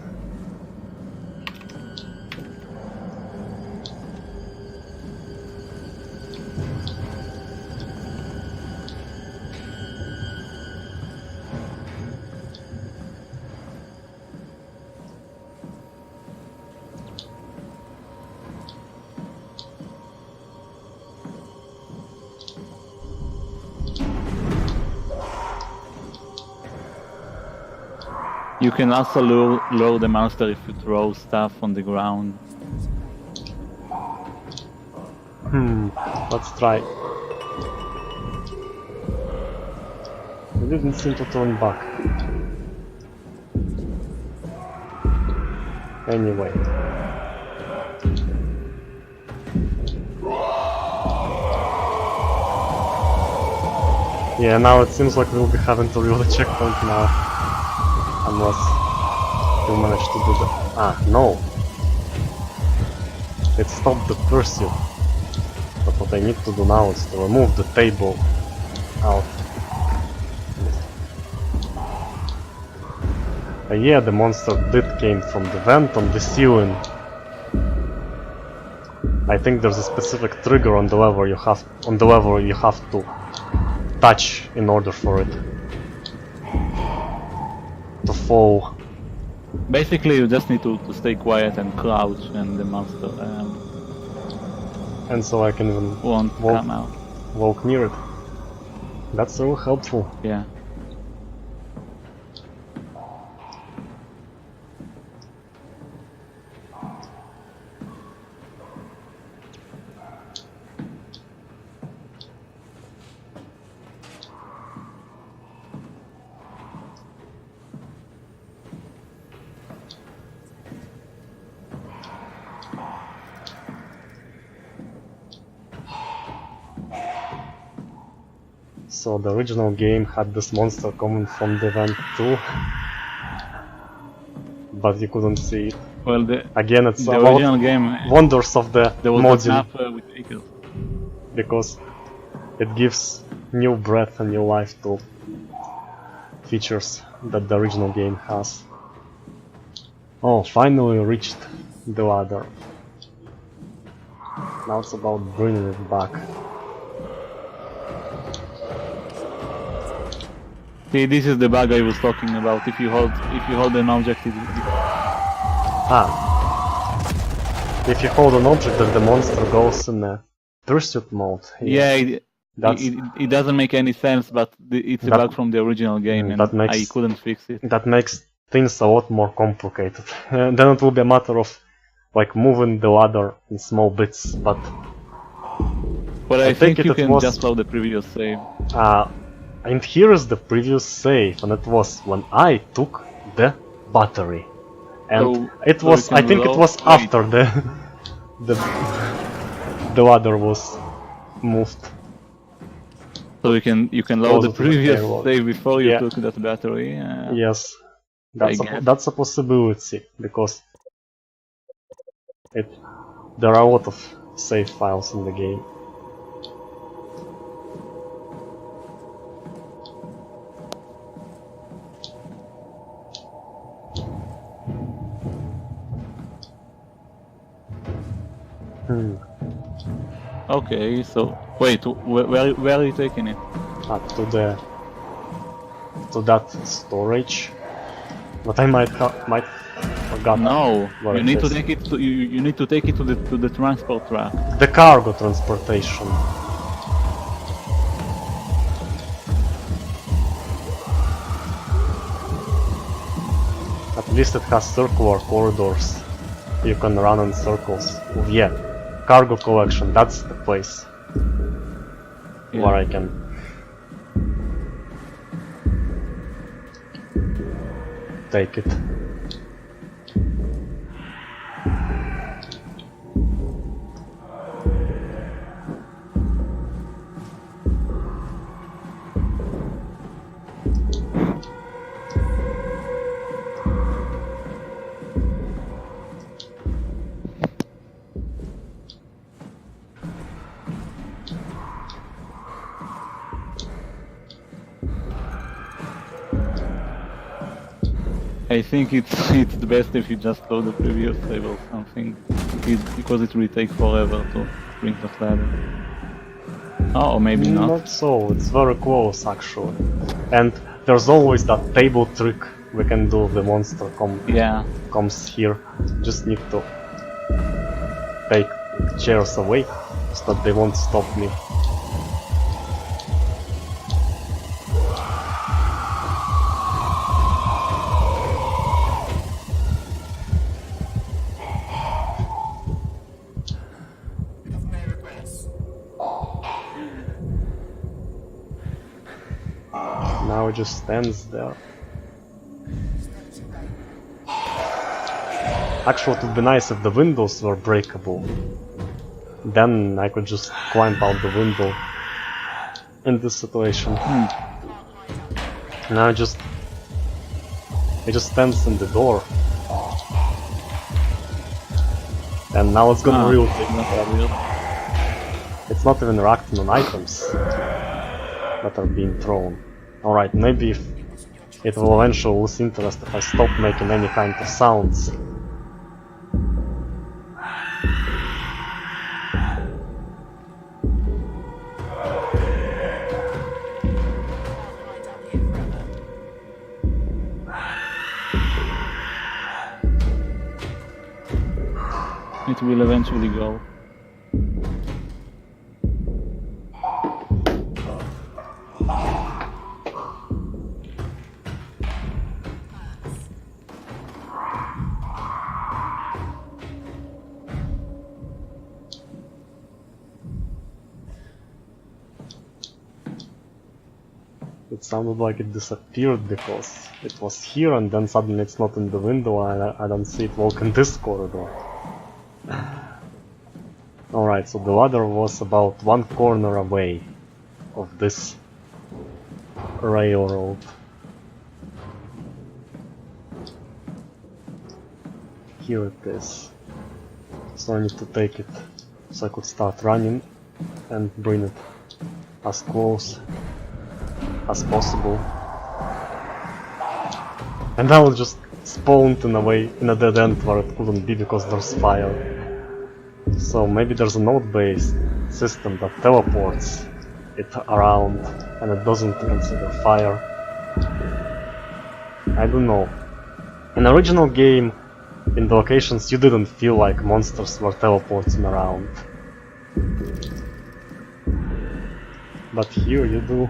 you can also lure the monster if you throw stuff on the ground. Let's try. It didn't seem to turn back. Anyway. Yeah, now it seems like we'll be having to reload the checkpoint now. Unless we manage to do that. Ah, no! It stopped the pursuit. But what I need to do now is to remove the table out. Yeah, the monster did came from the vent on the ceiling. I think there's a specific trigger on the lever you have to touch in order for it to fall. Basically, you just need to stay quiet and crouch, and the monster And so I can even won't come out. walk near it. That's so helpful. Yeah. So the original game had this monster coming from the vent too, but you couldn't see it. Well, Again, it's the about original game, wonders of the there was a modding, map with vehicles. because it gives new breath and new life to features that the original game has. Oh, finally reached the ladder. Now it's about bringing it back. See, this is the bug I was talking about. If you hold an object, If you hold an object, then the monster goes in a pursuit mode. yeah, That's, it doesn't make any sense, but it's a bug from the original game, and that makes, I couldn't fix it. that makes things a lot more complicated. Then it will be a matter of like moving the ladder in small bits, but Well, I think you it can was- just load the previous save. and here is the previous save, and it was when I took the battery. And So- it so was, you I can think it load- was wait. after the ladder was moved. So you can load Closer the to the previous payload. save before you Yeah. took that battery. Yes, I guess. that's a possibility, because there are a lot of save files in the game. Okay, so wait, where are you taking it? To that storage, but I might forgot. No, where you it need to is. take it to you need to take it to the transport track. The cargo transportation. At least it has circular corridors. You can run in circles. Yeah, cargo collection, that's the place Yeah. where I can take it. I think it's the best if you just load the previous save or something, because it will take forever to bring the ladder. Oh, or maybe not. Not so, it's very close actually. And there's always that table trick we can do if the monster Yeah. comes here. Just need to take chairs away so that they won't stop me. Now it just stands there. Actually, it would be nice if the windows were breakable. Then I could just climb out the window in this situation. Now it just stands in the door. And now it's gonna reel it. It's not even reacting on items that are being thrown. Alright, maybe if it will eventually lose interest if I stop making any kind of sounds. It will eventually go. It sounded like it disappeared because it was here and then suddenly it's not in the window and I don't see it walk in this corridor. Alright, so the ladder was about one corner away of this railroad. Here it is. So I need to take it so I could start running and bring it as close as possible. And I will just spawned in a way in a dead end where it couldn't be because there's fire. So maybe there's a node-based system that teleports it around and it doesn't consider fire. I don't know. In the original game, in the locations you didn't feel like monsters were teleporting around. But here you do.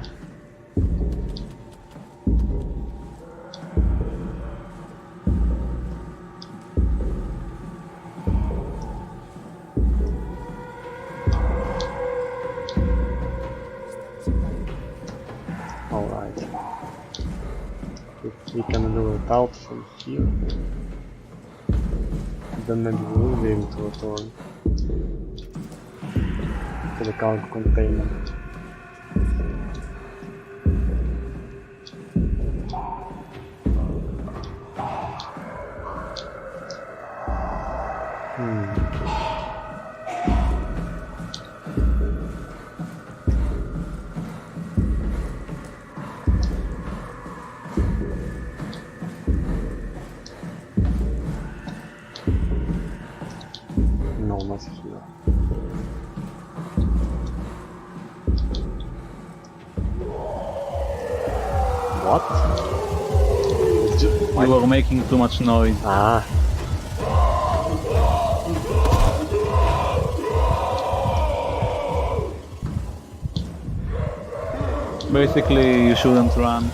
Alright. If we can lure it out from here, then maybe we will be able to return to the cargo container. No, not here. What? You were making too much noise. Ah. Basically, you shouldn't run.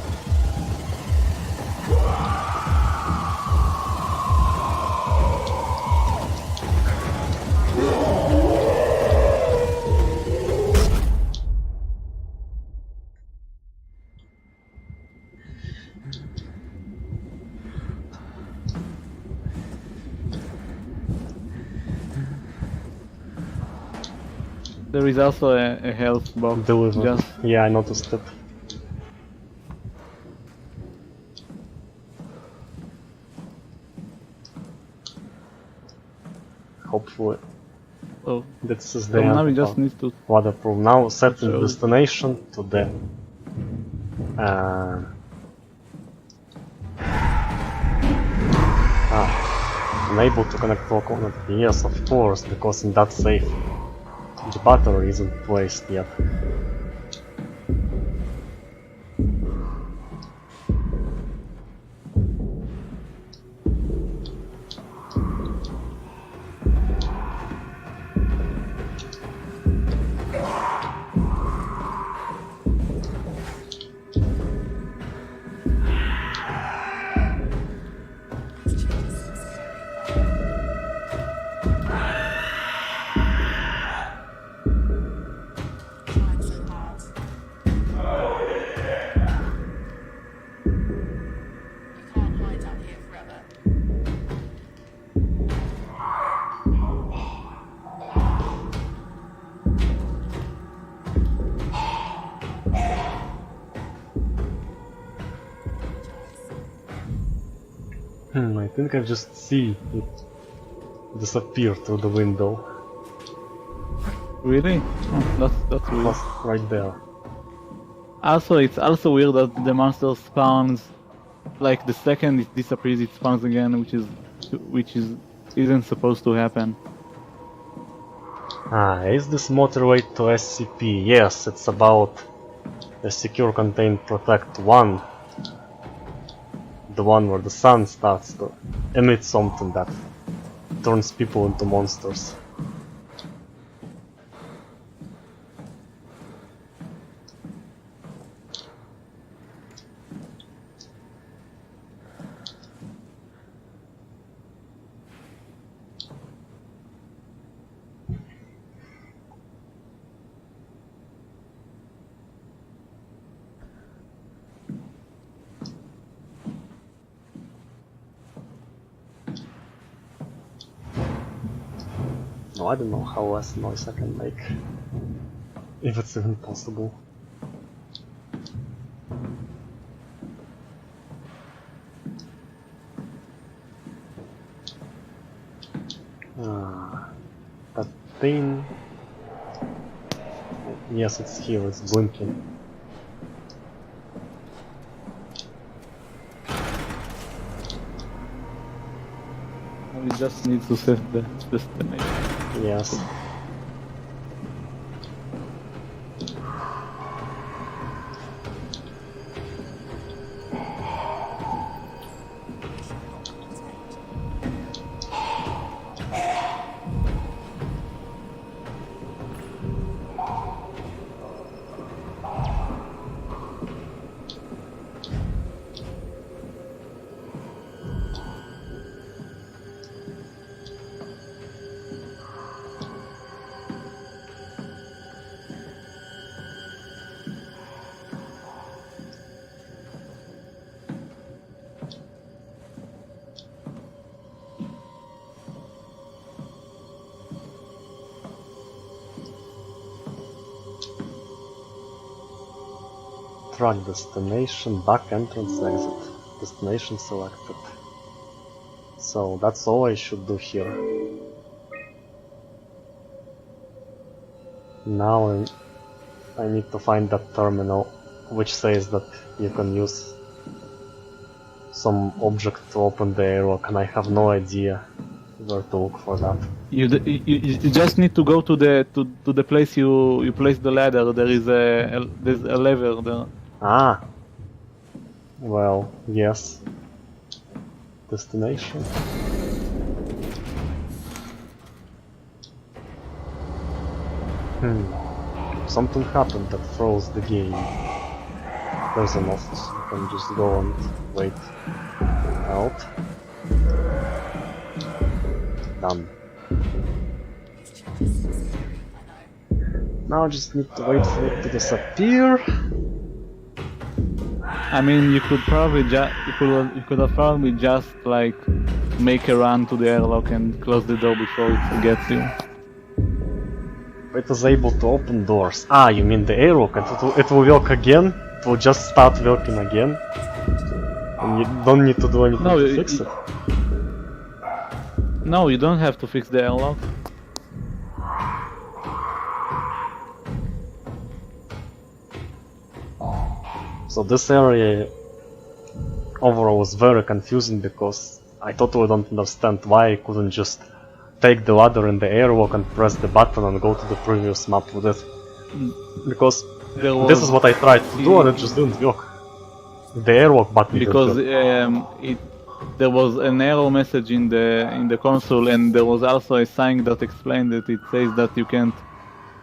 There is also a health box. Deliver. Just Yeah, I noticed it. Hopefully. so. This is So the now we end just of need to. waterproof. Now set the Sure. destination to the unable to connect to a coordinate. Yes, of course, because in that safe the battery isn't placed yet. I think I just see it disappear through the window. Really? Oh, that's weird. Was right there. Also, it's also weird that the monster spawns like the second it disappears, it spawns again, which isn't supposed to happen. Is this motorway to SCP? Yes, it's about the Secure Contain Protect 1. The one where the sun starts to emit something that turns people into monsters. No, I don't know how less noise I can make. If it's even possible. Yes, it's here, it's blinking. We just need to set the destination. Yes. Track destination, back entrance, exit. Destination selected. So that's all I should do here. Now I need to find that terminal which says that you can use some object to open the airlock, and I have no idea where to look for that. You just need to go to the place you place the ladder. There's a lever there. Ah! Well, yes. Destination. Something happened that froze the game. There's an office. You can just go and wait out. Done. Now I just need to wait for it to disappear. I mean, you could probably you could have probably just like make a run to the airlock and close the door before it gets you. It is able to open doors. Ah, you mean the airlock? It will work again? It will just start working again? And you don't need to do anything to fix it? No, you don't have to fix the airlock. So this area overall was very confusing because I totally don't understand why I couldn't just take the ladder in the airlock and press the button and go to the previous map with it. Because this is what I tried to do and it just didn't work. The airlock button because didn't work. there was an error message in the console, and there was also a sign that explained that it says that you can't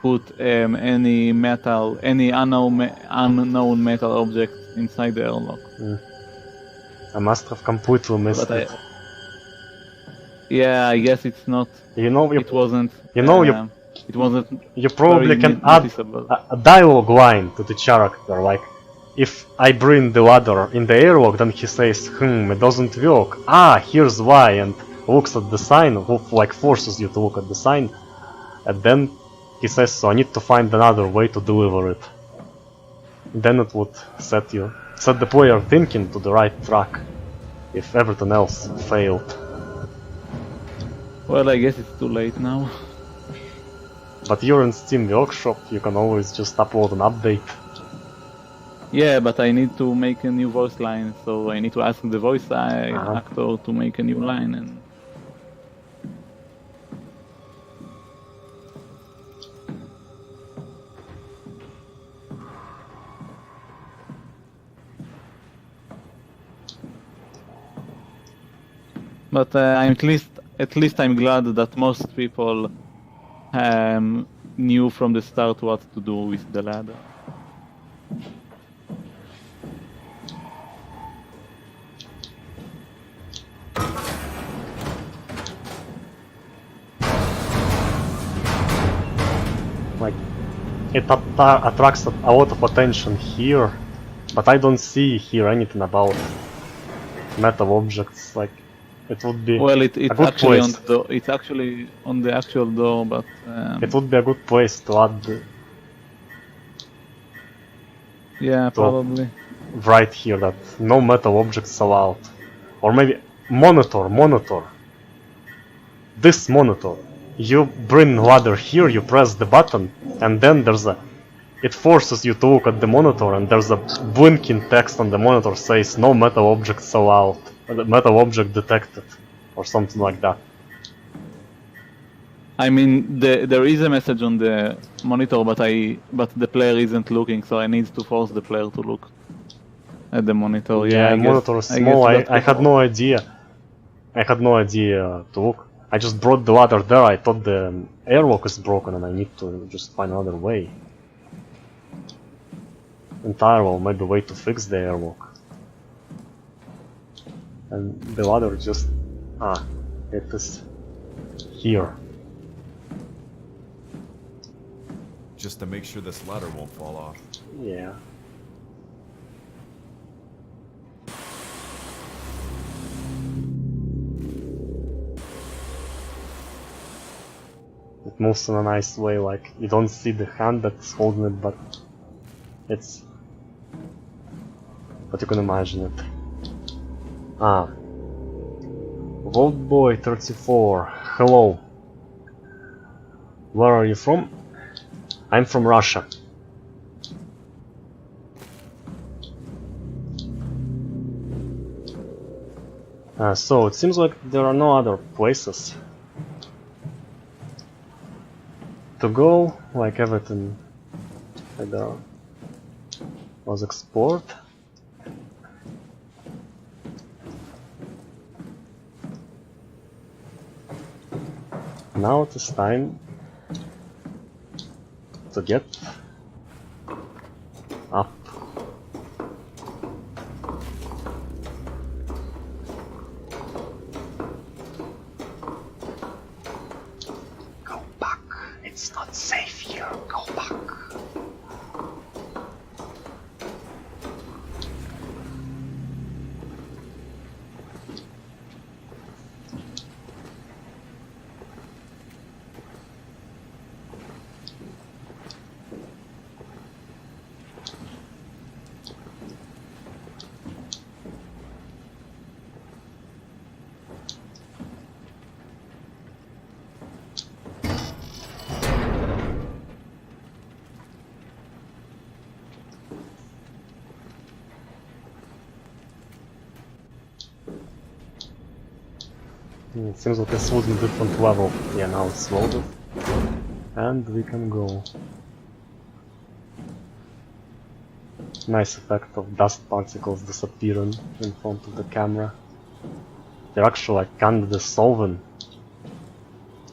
put any unknown metal object inside the airlock. I must have completely missed it. Yeah, I guess it's not. You know, it wasn't. It wasn't. You probably can add a dialogue line to the character, like if I bring the ladder in the airlock, then he says, it doesn't work. Ah, here's why, and looks at the sign, like forces you to look at the sign, and then he says, so I need to find another way to deliver it. Then it would set the player thinking to the right track, if everything else failed. Well, I guess it's too late now. But you're in Steam Workshop, you can always just upload an update. Yeah, but I need to make a new voice line, so I need to ask the voice actor to make a new line. And but at least I'm glad that most people knew from the start what to do with the ladder. Like, it attracts a lot of attention here, but I don't see here anything about metal objects. Like, it would be well, it's actually place. on the door. It's actually on the actual door, but it would be a good place to add. Yeah, probably. Right here that no metal objects allowed, or maybe monitor. This monitor. You bring ladder here, you press the button, and then there's a it forces you to look at the monitor, and there's a blinking text on the monitor says no metal objects allowed, metal object detected, or something like that. I mean, there is a message on the monitor, but the player isn't looking, so I need to force the player to look at the monitor. Yeah, I monitor is guess small. that's I had no idea. I had no idea to look. I just brought the ladder there. I thought the airlock is broken and I need to just find another way. Entire well, maybe way to fix the airlock. And the ladder just it is here. Just to make sure this ladder won't fall off. Yeah. It moves in a nice way, like you don't see the hand that's holding it, but you can imagine it. Vault Boy 34, hello. Where are you from? I'm from Russia. So it seems like there are no other places to go, like everything there was explored. Now it is time to get up. Go back. It's not safe here. Go back. It seems like this was a different level. Yeah, now it's loaded. And we can go. Nice effect of dust particles disappearing in front of the camera. They're actually like kind of dissolving.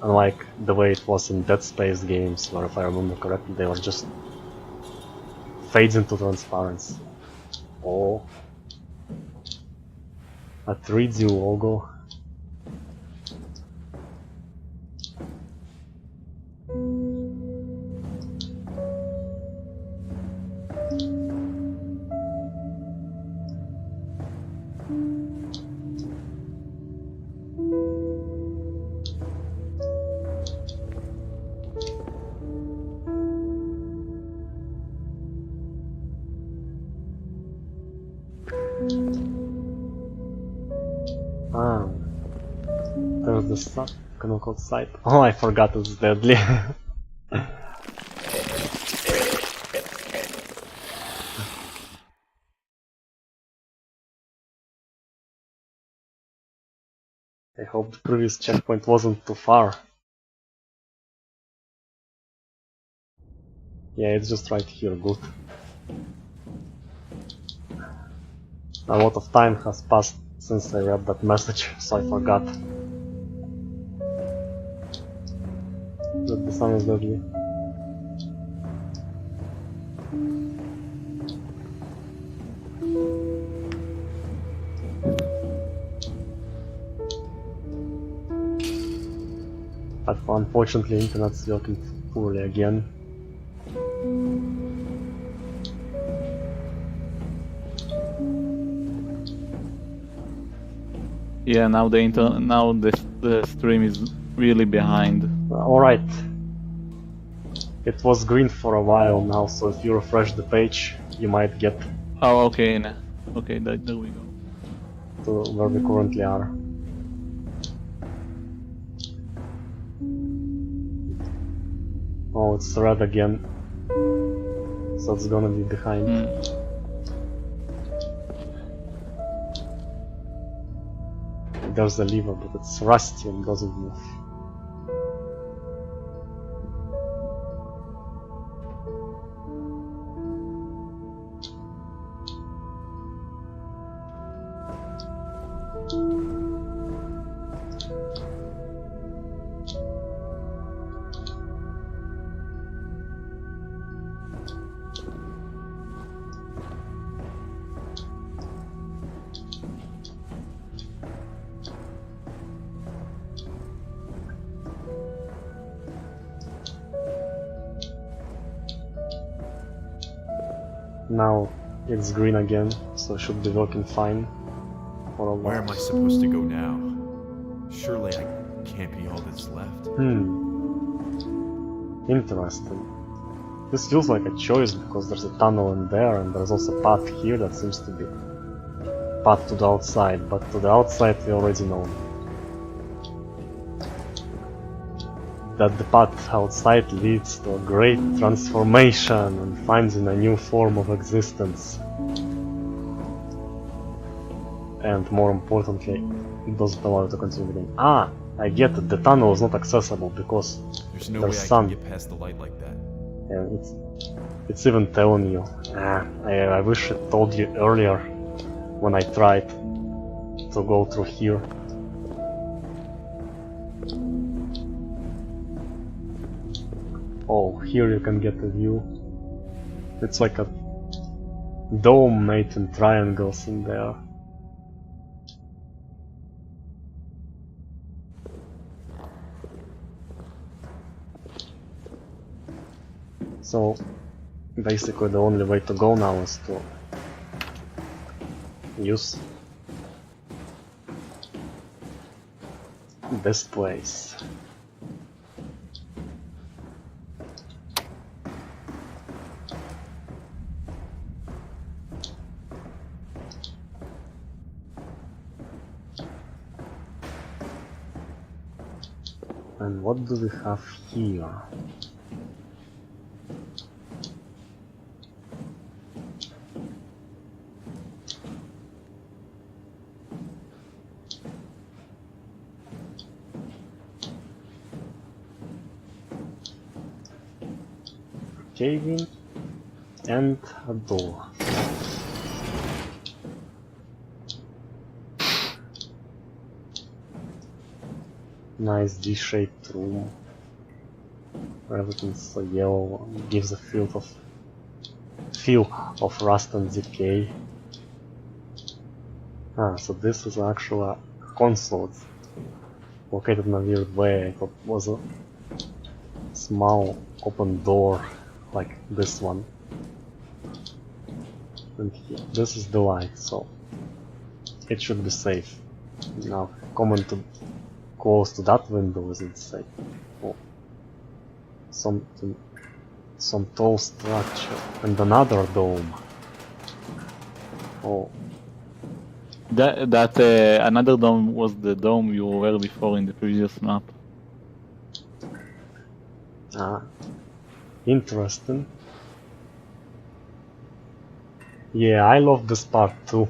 Unlike the way it was in Dead Space games, where if I remember correctly, they were just fades into transparency. Oh. A 3D logo. There's the stuff, chemical site. Oh, I forgot it's deadly. I hope the previous checkpoint wasn't too far. Yeah, it's just right here, good. A lot of time has passed since I read that message, so I forgot that the sun is deadly. But unfortunately, internet's working poorly again. Yeah, now the stream is really behind. Alright. It was green for a while now, so if you refresh the page, you might get Oh, okay, okay, there we go. to where we currently are. Oh, it's red again. so it's gonna be behind. There's a lever, but it's rusty and doesn't move. Now it's green again, so it should be working fine for a while. Where am I supposed to go now? Surely I can't be all that's left. Interesting. This feels like a choice because there's a tunnel in there and there's also a path here that seems to be path to the outside, but to the outside we already know that the path outside leads to a great transformation and finds in a new form of existence. And more importantly, it doesn't allow you to continue the game. Ah, I get it, the tunnel is not accessible because There's no there's way I sun. can get past the light like that. And it's even telling you. I wish it told you earlier when I tried to go through here. Oh, here you can get a view. It's like a dome made in triangles in there. So basically the only way to go now is to use this place. And what do we have here? Caving and a door. Nice D-shaped room. Everything's so yellow, gives a feel of rust and decay. Ah, so this is actually a console. It's located in a weird way. I thought it was a small open door like this one. And here, this is the light, so it should be safe. Now, coming too close to that window isn't safe. Oh, some tall structure and another dome. Oh, That another dome was the dome you were before in the previous map. ah, interesting. Yeah, I love this part too.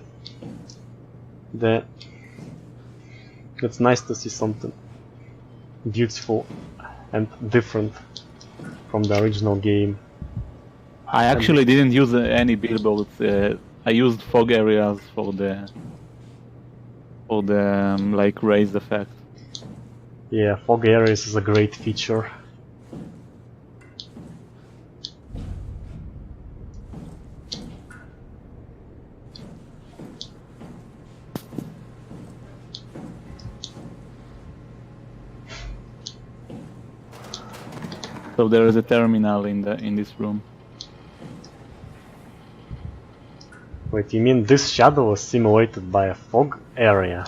It's nice to see something beautiful and different from the original game. I actually didn't use any billboards. I used fog areas for the like raised effect. Yeah, fog areas is a great feature. So there is a terminal in this room. Wait, you mean this shadow is simulated by a fog area?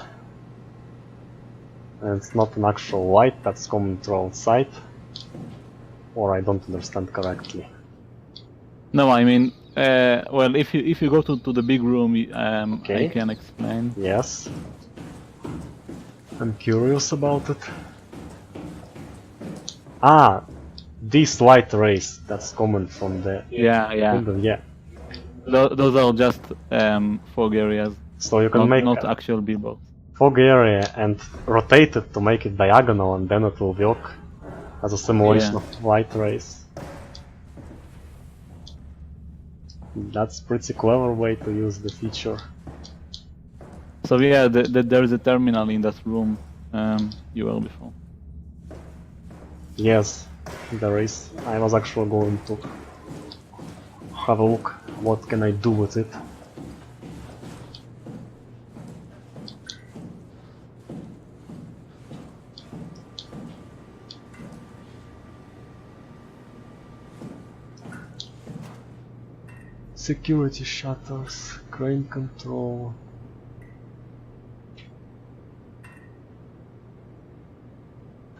And it's not an actual light that's coming through outside? Or I don't understand correctly. No, I mean, well, if you go to the big room, Okay. I can explain. Yes. I'm curious about it. Ah, these light rays that's common from the Yeah. window, yeah. Those are just fog areas, So you can make not a actual billboards. fog area and rotate it to make it diagonal, and then it will work as a simulation of light rays. That's pretty clever way to use the feature. So yeah, there is a terminal in that room you were before. Yes, there is. I was actually going to have a look. What can I do with it? Security shutters, crane control.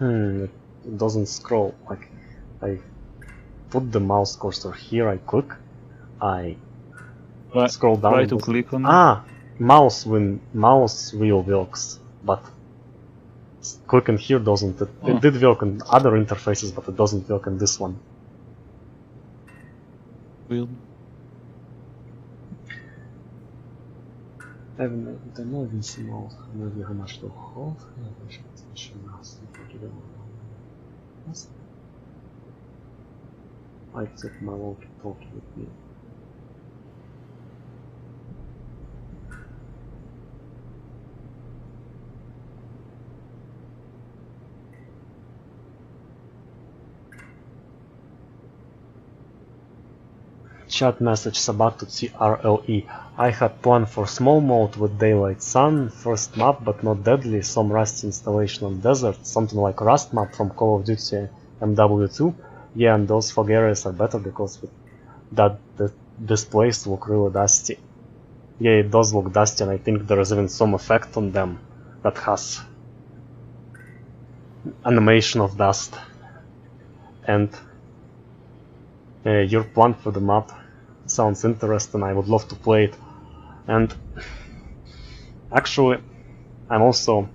It doesn't scroll. Like, I put the mouse cursor here, I click, I scroll down. Try to click on it. Ah, mouse wheel works, but clicking here doesn't. It did work on other interfaces, but it doesn't work on this one. Weird. Это независимо от наверное, что ход, I took my walkie-talkie with me. Chat message Sabat to CRLE. I had planned for small mode with daylight sun, first map but not deadly, some Rust installation on desert, something like Rust map from Call of Duty MW2. Yeah, and those fog areas are better because with that this place look really dusty. Yeah, it does look dusty, and I think there is even some effect on them that has animation of dust. And your plan for the map sounds interesting. I would love to play it. And actually, I'm also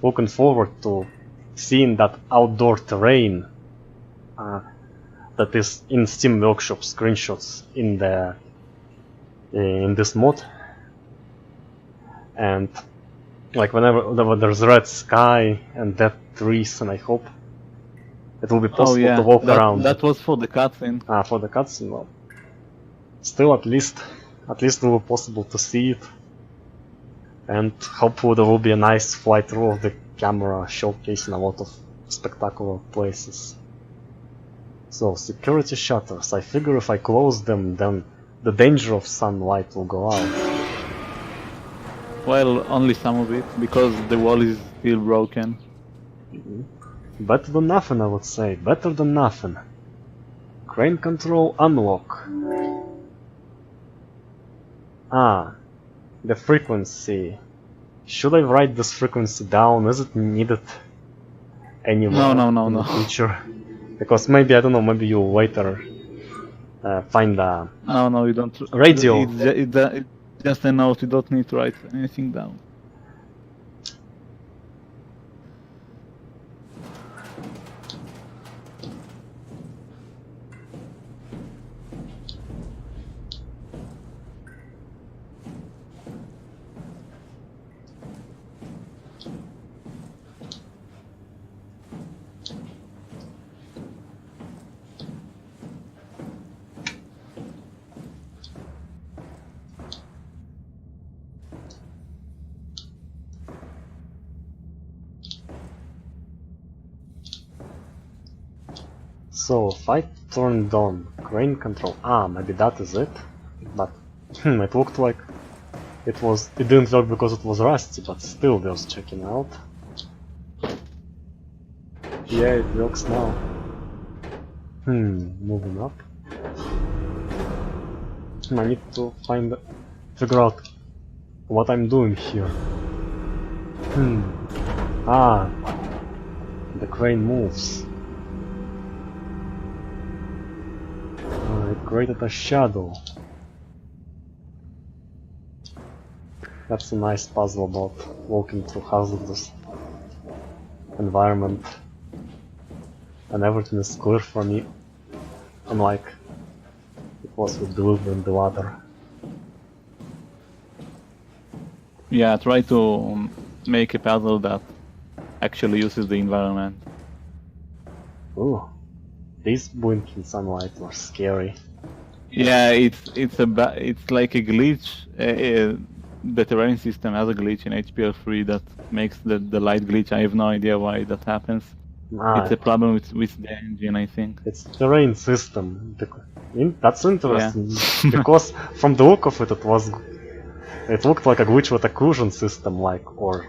looking forward to seeing that outdoor terrain that is in Steam Workshop screenshots in the in this mod. And like whenever there's red sky and dead trees, and I hope it will be possible to walk around. That was for the cutscene. For the cutscene, well, still at least it will be possible to see it, and hopefully there will be a nice flight through of the camera showcasing a lot of spectacular places. So security shutters. I figure if I close them, then the danger of sunlight will go out. Well, only some of it, because the wall is still broken. Better than nothing, I would say. Better than nothing. Crane control unlock. The frequency. Should I write this frequency down? Is it needed anymore in the future? Because maybe, I don't know, maybe you later find a No, you don't. radio. It's just a note, you don't need to write anything down. So if I turned on crane control, maybe that is it. But it looked like it didn't work because it was rusty, but still worth checking out. Yeah, it works now. Moving up. I need to figure out what I'm doing here. The crane moves. It created a shadow. That's a nice puzzle about walking through hazardous environment. and everything is clear for me, unlike it was with delivering the ladder. Yeah, try to make a puzzle that actually uses the environment. Ooh, these blinking sunlight were scary. Yeah, it's like a glitch. The terrain system has a glitch in HPR3 that makes the light glitch. I have no idea why that happens. It's a problem with the engine, I think. It's terrain system. That's interesting Yeah. because from the look of it, it looked like a glitch with occlusion system, or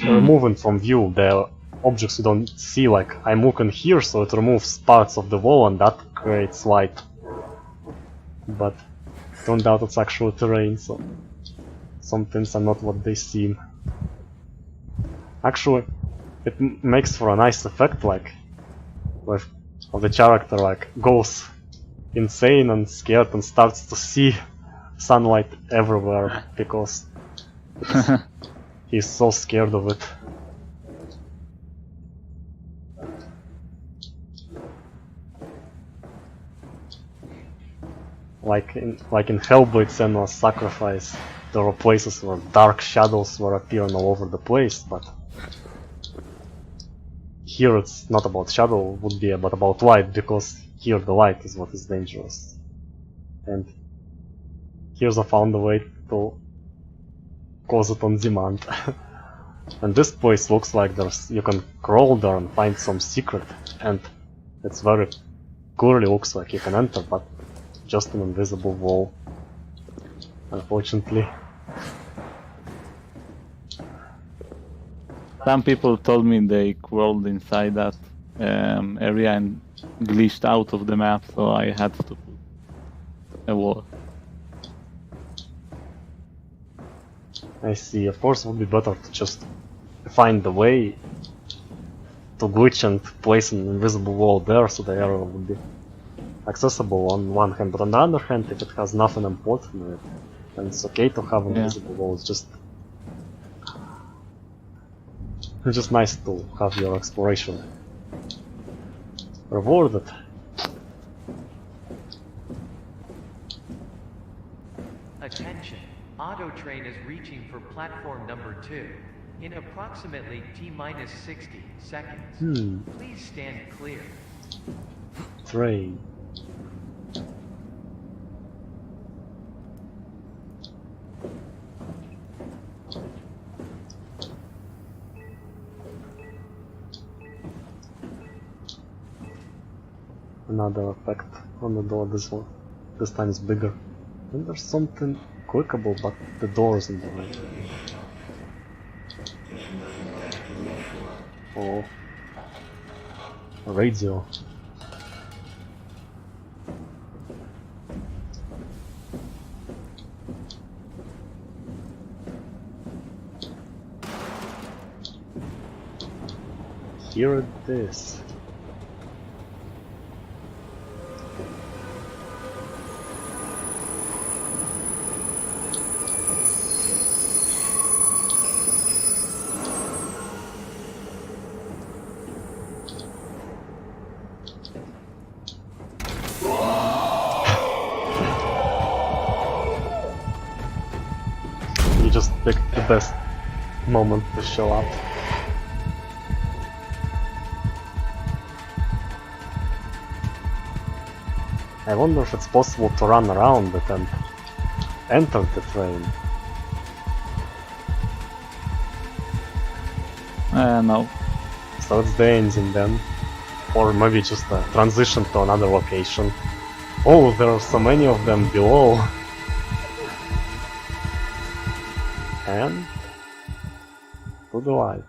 removing from view the objects you don't see. Like I'm looking here, so it removes parts of the wall, and that creates light. But turned out it's actual terrain, so some things are not what they seem. Actually, it makes for a nice effect, like of the character goes insane and scared and starts to see sunlight everywhere because he's so scared of it. Like in Hellblade Senua's Sacrifice, there were places where dark shadows were appearing all over the place, but here it's not about shadow, it would be about light, because here the light is what is dangerous. And here's I found a way to cause it on demand. And this place looks like you can crawl there and find some secret, and it's very clearly looks like you can enter, but just an invisible wall, unfortunately. Some people told me they crawled inside that area and glitched out of the map, so I had to put a wall. I see. Of course, it would be better to just find the way to glitch and place an invisible wall there, so the area would be accessible on one hand. But on the other hand, if it has nothing important in it, then it's okay to have an invisible wall. It's just nice to have your exploration rewarded. Attention, Auto Train is reaching for platform number 2 in approximately T-minus 60 seconds. Please stand clear. Train. Another effect on the door, this time is bigger. And there's something clickable, but the door isn't the way. Oh. A radio. Here it is. You just picked the best moment to show up. I wonder if it's possible to run around it and enter the train. No. So it's the engine then. Or maybe just a transition to another location. Oh, there are so many of them below. And to the light.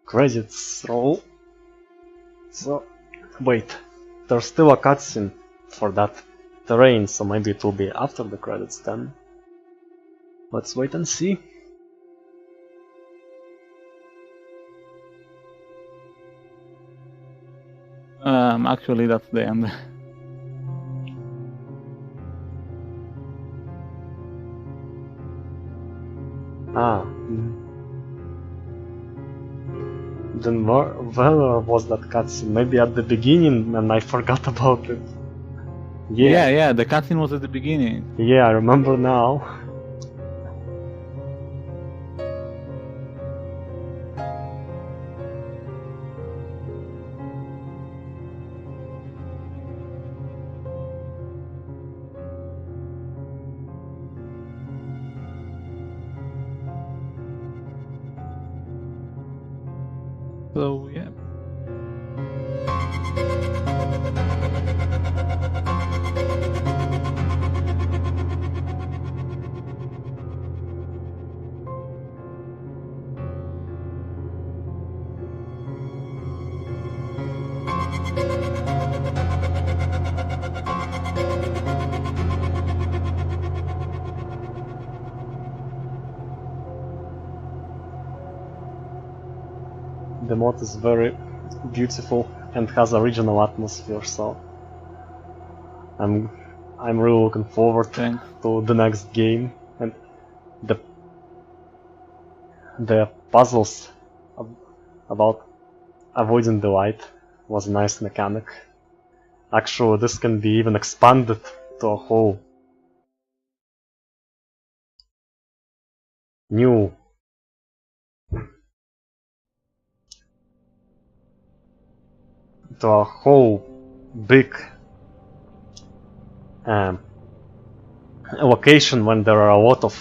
Credits roll. So, wait, there's still a cutscene for that terrain, so maybe it will be after the credits then. Let's wait and see. Actually, that's the end. Ah. Then where was that cutscene? Maybe at the beginning and I forgot about it. Yeah, the cutscene was at the beginning. Yeah, I remember now. So yeah. The mod is very beautiful and has original atmosphere, so I'm really looking forward Thanks. to the next game, and the puzzles about avoiding the light was a nice mechanic. Actually, this can be even expanded to a whole new big location when there are a lot of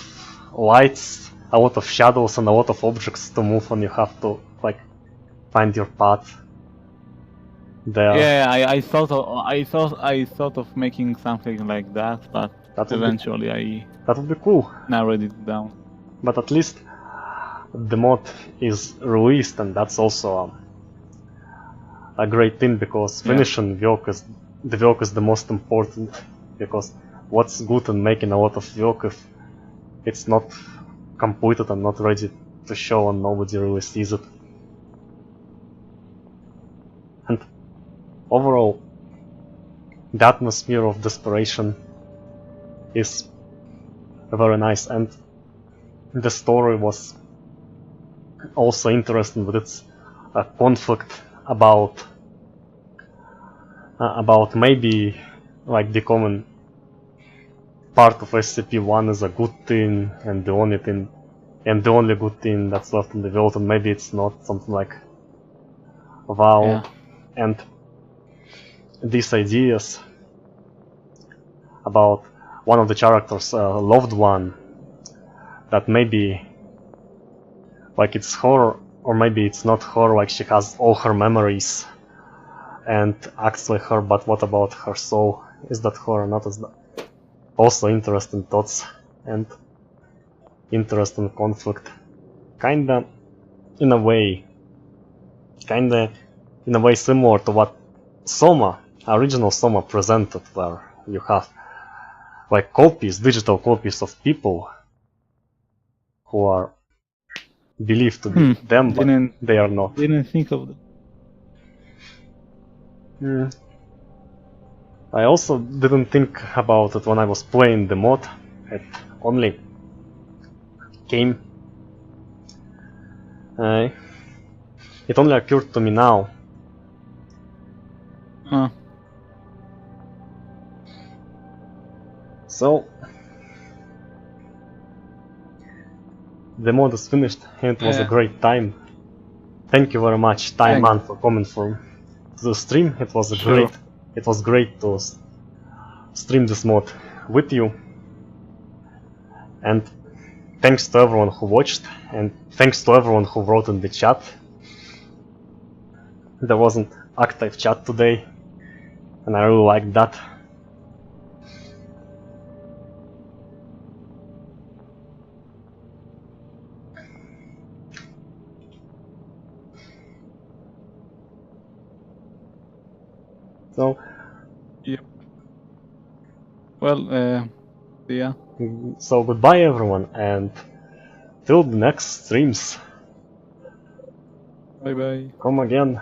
lights, a lot of shadows, and a lot of objects to move, and you have to like find your path there. Yeah, I thought of making something like that, but eventually that would be cool. Narrowed it down. But at least the mod is released, and that's also a great thing, because finishing work is the most important. Because what's good in making a lot of work if it's not completed and not ready to show and nobody really sees it? And overall, the atmosphere of Desperation is very nice, and the story was also interesting with its conflict about maybe like becoming part of SCP-1 is a good thing, and the only good thing that's left in the world, and maybe it's not, something like wow. Yeah. And these ideas about one of the characters' loved one, that maybe like it's her, or maybe it's not her, like she has all her memories and acts like her, but what about her soul? Is that her or not? Is that also interesting thoughts and interesting conflict. Kinda in a way similar to what SOMA, original SOMA presented, where you have like digital copies of people who are believed to be them, but they are not. Didn't think of that. I also didn't think about it when I was playing the mod. It only came. It only occurred to me now. So the mod is finished, and it was a great time. Thank you very much, TiMan, for coming to the stream. It was great to stream this mod with you. And thanks to everyone who watched, and thanks to everyone who wrote in the chat. There wasn't active chat today, and I really liked that. So, yep. Well, yeah. So goodbye everyone, and till the next streams. Bye bye. Come again.